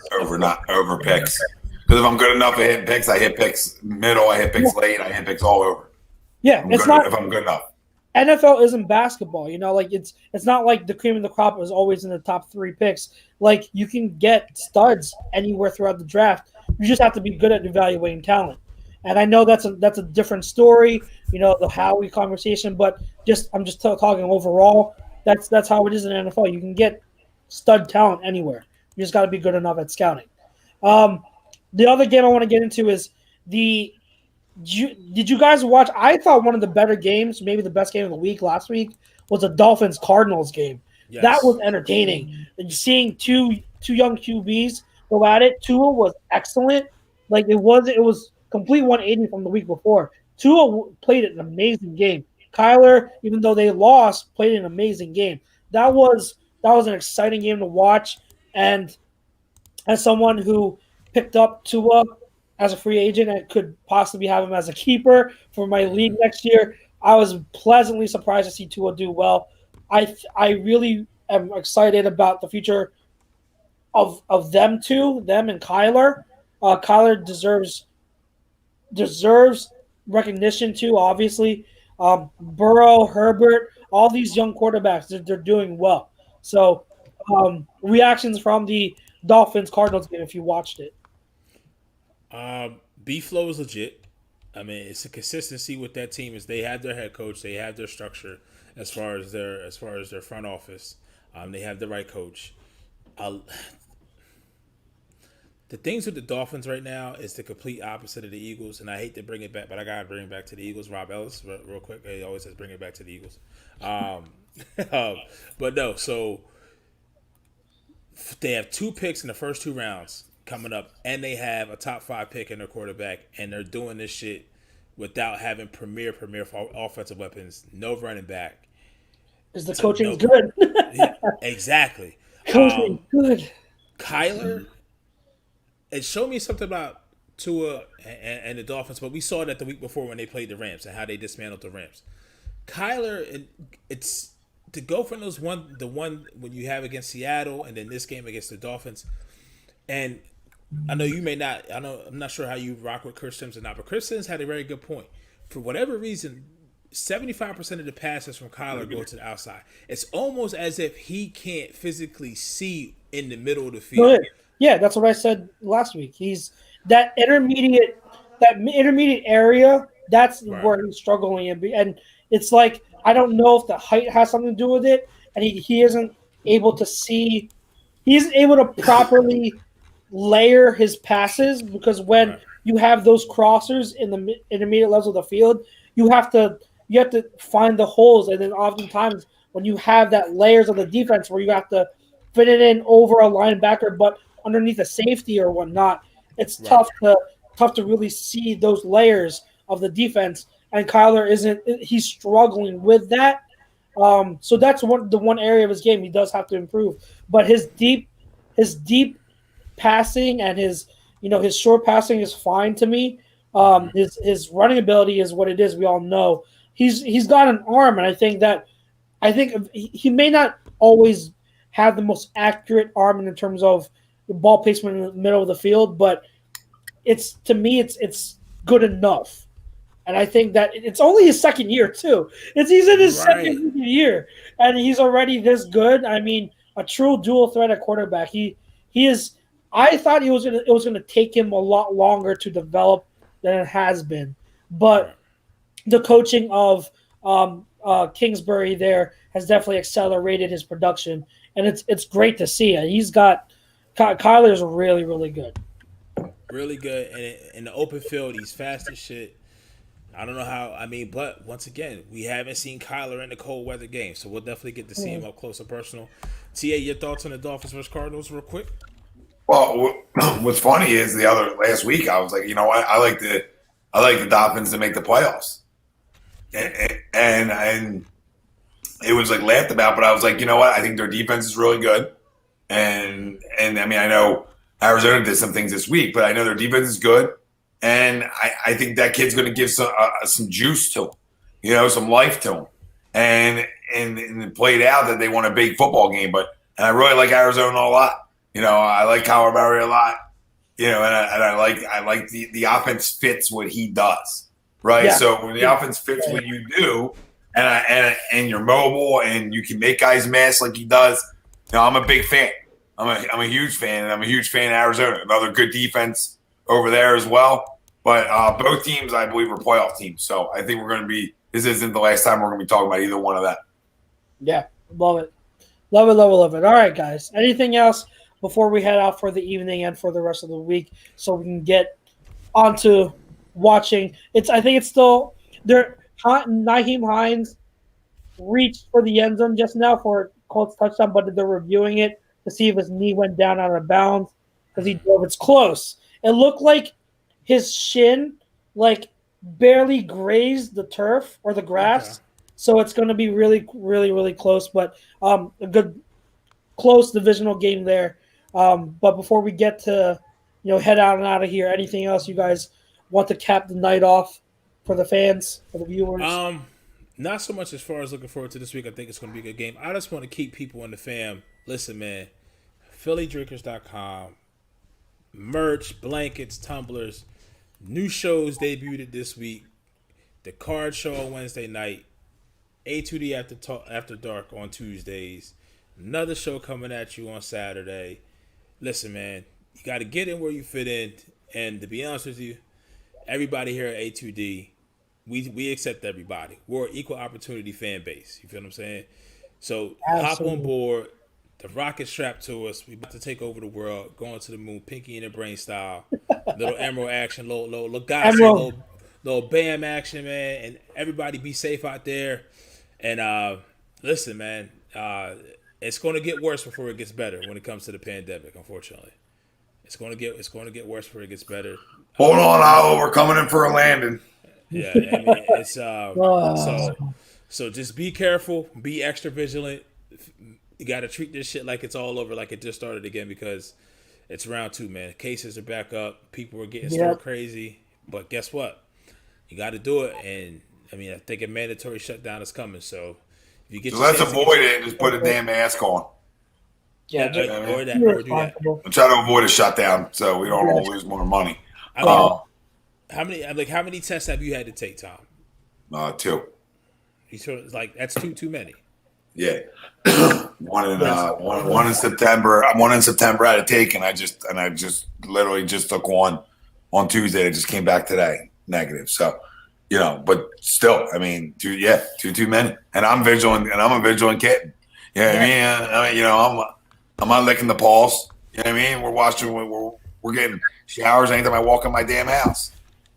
picks. Because if I'm good enough at hitting picks, I hit picks middle, I hit picks late, I hit picks all over. Yeah, if I'm good enough. NFL isn't basketball, like it's not like the cream of the crop is always in the top 3 picks. Like you can get studs anywhere throughout the draft. You just have to be good at evaluating talent. And I know that's a different story, the Howie conversation, but I'm just talking overall. That's how it is in the NFL. You can get stud talent anywhere. You just got to be good enough at scouting. The other game I want to get into is did you guys watch? I thought one of the better games, maybe the best game of the week last week, was the Dolphins Cardinals game. Yes. That was entertaining. And seeing two young QBs go at it. Tua was excellent. Like it was complete 180 from the week before. Tua played an amazing game. Kyler, even though they lost, played an amazing game. That was an exciting game to watch. And as someone who picked up Tua as a free agent and could possibly have him as a keeper for my league next year, I was pleasantly surprised to see Tua do well. I really am excited about the future of them and Kyler. Kyler deserves recognition too, obviously. Burrow, Herbert, all these young quarterbacks, they're doing well. So reactions from the Dolphins Cardinals game if you watched it. B-Flow is legit. I mean, it's a consistency with that team. Is they have their head coach, they have their structure as far as their front office. They have the right coach. The things with the Dolphins right now is the complete opposite of the Eagles, and I hate to bring it back, but I gotta bring it back to the Eagles. Rob Ellis, real quick, he always says bring it back to the Eagles. But no, so they have 2 picks in the first 2 rounds coming up, and they have a top 5 pick in their quarterback, and they're doing this shit without having premier offensive weapons, no running back. Because the coaching's good. Yeah, exactly. Coaching good. Kyler, it showed me something about Tua and the Dolphins, but we saw that the week before when they played the Rams and how they dismantled the Rams. Kyler, it's to go from the one when you have against Seattle and then this game against the Dolphins, and I know you may not. I'm not sure how you rock with Chris Sims or not, but Chris Sims had a very good point. For whatever reason, 75% of the passes from Kyler go to the outside. It's almost as if he can't physically see in the middle of the field. Good. Yeah, that's what I said last week. He's that intermediate area. That's Right. where he's struggling, and it's like I don't know if the height has something to do with it, and he isn't able to see. He isn't able to properly layer his passes because when Right. you have those crossers in the intermediate levels of the field, you have to find the holes, and then oftentimes when you have that layers of the defense where you have to fit it in over a linebacker, but underneath a safety or whatnot, it's Right. tough to really see those layers of the defense. And Kyler isn't; he's struggling with that. So that's the one area of his game he does have to improve. But his deep passing and his short passing is fine to me. His running ability is what it is. We all know he's got an arm, and I think he may not always have the most accurate arm in terms of the ball placement in the middle of the field, but it's good enough. And I think that it's only his second year too. He's in his Right. second year, and he's already this good. I mean, a true dual threat at quarterback. He is. I thought it was gonna take him a lot longer to develop than it has been, but the coaching of Kingsbury there has definitely accelerated his production, and it's great to see. He's got Kyler's really really good. Really good, and in the open field, he's fast as shit. I don't know how. I mean, but once again, we haven't seen Kyler in the cold weather game, so we'll definitely get to see him up close and personal. Ta, your thoughts on the Dolphins versus Cardinals, real quick? Well, what's funny is last week I was like, you know what, I like the Dolphins to make the playoffs, and it was like laughed about, but I was like, you know what, I think their defense is really good, and I mean I know Arizona did some things this week, but I know their defense is good. And I think that kid's going to give some juice to him, some life to him. And it played out that they won a big football game. And I really like Arizona a lot. I like Kyler Murray a lot. And I like the offense fits what he does, right? Yeah. So when the offense fits what you do, and you're mobile and you can make guys miss like he does, I'm a big fan. I'm a huge fan, and I'm a huge fan of Arizona. Another good defense over there as well. But both teams, I believe, are playoff teams. So I think this isn't the last time we're going to be talking about either one of that. Yeah, love it. Love it, love it, love it. All right, guys. Anything else before we head out for the evening and for the rest of the week so we can get onto watching? I think it's still there. Nyheim Hines reached for the end zone just now for a Colts touchdown, but they're reviewing it to see if his knee went down out of bounds because he drove. It's close. It looked like his shin barely grazed the turf or the grass. Okay. So it's going to be really, really, really close, but a good close divisional game there. But before we get to, head out and out of here, anything else you guys want to cap the night off for the fans, for the viewers? Not so much as far as looking forward to this week. I think it's going to be a good game. I just want to keep people in the fam. Listen, man, PhillyDrinkers.com, merch, blankets, tumblers, new shows debuted this week. The Card Show on Wednesday night, A2D after dark on Tuesdays. Another show coming at you on Saturday. Listen, man, you got to get in where you fit in. And to be honest with you, everybody here at A2D, we accept everybody. We're an equal opportunity fan base. You feel what I'm saying? So hop on board. The rocket strapped to us. We about to take over the world, going to the moon, Pinky in the Brain style. Little Emerald action, little guys, little Bam action, man. And everybody be safe out there. And listen, man, it's going to get worse before it gets better when it comes to the pandemic. Unfortunately, it's going to get worse before it gets better. Hold on, Hollow. We're coming in for a landing. Yeah, I mean, it's so just be careful, be extra vigilant. You got to treat this shit like it's all over, like it just started again, because it's round 2, man. Cases are back up. People are getting stir crazy. But guess what? You got to do it. And, I mean, I think a mandatory shutdown is coming. So, if you get let's avoid it and just put a damn mask on. Yeah, or just that, be or do that. responsible. I'm trying to avoid a shutdown so we don't all lose more money. I mean, how many tests have you had to take, Tom? 2. You sort of like that's too many. Yeah. one in September. One in September I had to take, and I just literally just took one on Tuesday. I just came back today negative. So, but still, I mean, too many. And I'm vigilant, and I'm a vigilant kid. You know what I mean? I'm not licking the paws. You know what I mean? We're watching. We're getting showers anytime I walk in my damn house.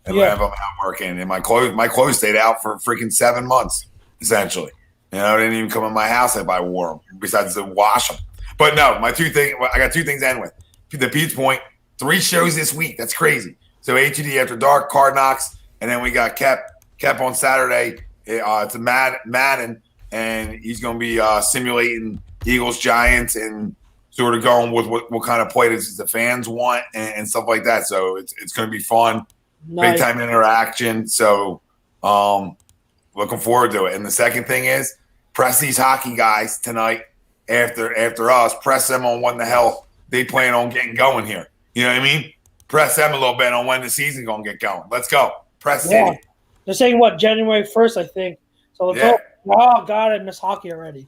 And if I'm out working, and my clothes stayed out for freaking 7 months, essentially. They didn't even come in my house if I wore them, besides to wash them. But no, I got 2 things to end with. The Pete's point, 3 shows this week. That's crazy. So HUD After Dark, Card Knocks, and then we got Kep on Saturday. It's a Madden, and he's going to be simulating Eagles, Giants, and sort of going with what kind of play the fans want and stuff like that. So it's going to be fun. Nice. Big time interaction. So looking forward to it. And the second thing is press these hockey guys tonight after us. Press them on when the hell they plan on getting going here. You know what I mean? Press them a little bit on when the season's going to get going. Let's go. Press City. They're saying January 1st, I think. So oh God, I miss hockey already.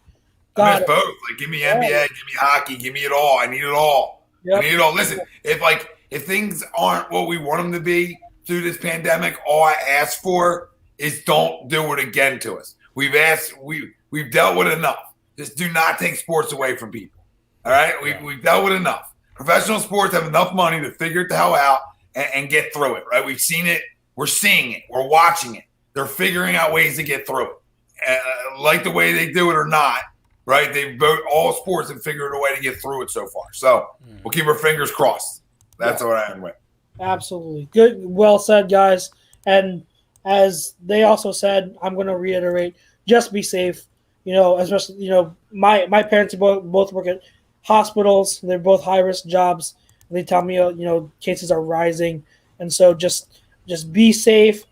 I miss both. Like, give me NBA, give me hockey, give me it all. I need it all. Yep. I need it all. Listen, if things aren't what we want them to be through this pandemic, all I ask for is don't do it again to us. We've dealt with enough. Just do not take sports away from people. All right? We've dealt with enough. Professional sports have enough money to figure it the hell out and get through it, right? We've seen it. We're seeing it. We're watching it. They're figuring out ways to get through it. Like the way they do it or not, right? All sports have figured a way to get through it so far. So we'll keep our fingers crossed. That's what I am with. Absolutely. Good. Well said, guys. And as they also said, I'm going to reiterate, just be safe. Especially, my parents both work at hospitals. They're both high-risk jobs. They tell me, cases are rising. And so just be safe,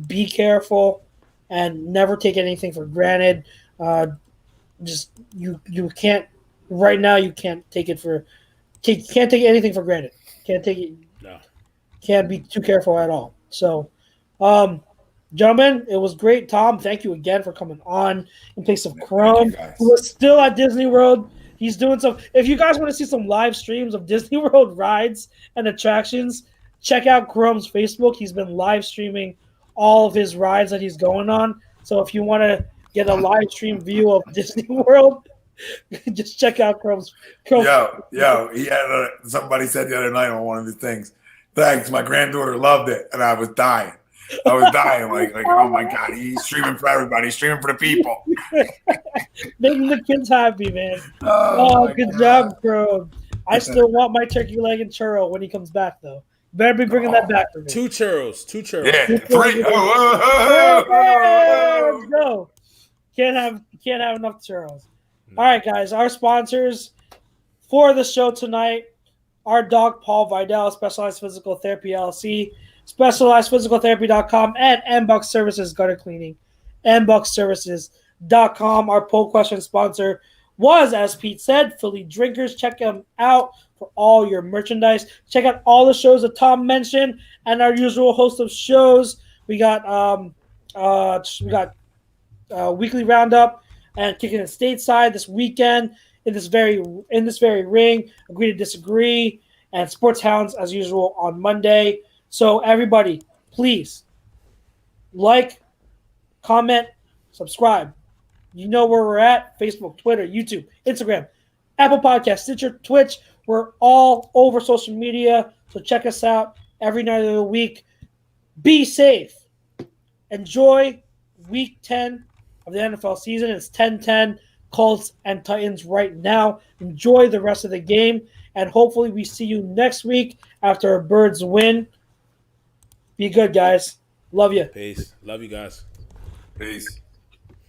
be careful, and never take anything for granted. You can't right now. You can't take anything for granted. Can't take it. No. Can't be too careful at all. So, gentlemen, it was great. Tom, thank you again for coming on in place of Chrome, who is still at Disney World. He's doing some. If you guys want to see some live streams of Disney World rides and attractions, check out Chrome's Facebook. He's been live streaming all of his rides that he's going on. So if you want to get a live stream view of Disney World, just check out Chrome's. Yo, he had somebody said the other night on one of his things, thanks, my granddaughter loved it, and I was dying. Like, oh my God, he's streaming for everybody. He's streaming for the people. Making the kids happy, man. Oh good job, Chrome. I still want my turkey leg and churro when he comes back, though. Better be bringing that back for me. 2 churros. Yeah, 3. Let's go. Can't have enough churros. All right, guys. Our sponsors for the show tonight, our dog Paul Vidal, Specialized Physical Therapy LLC, SpecializedPhysicalTherapy.com, and MBuck Services Gutter Cleaning, MBuckServices.com. Our poll question sponsor was, as Pete said, Philly Drinkers. Check them out for all your merchandise. Check out all the shows that Tom mentioned and our usual host of shows. We got Weekly Roundup and Kicking It Stateside this weekend in this very ring. Agree to Disagree and Sports Hounds as usual on Monday. So everybody, please like, comment, subscribe. You know where we're at: Facebook, Twitter, YouTube, Instagram, Apple Podcasts, Stitcher, Twitch. We're all over social media, so check us out every night of the week. Be safe. Enjoy Week 10 of the NFL season. It's 10-10, Colts and Titans right now. Enjoy the rest of the game, and hopefully we see you next week after a Birds win. Be good, guys. Love you. Peace. Love you guys. Peace.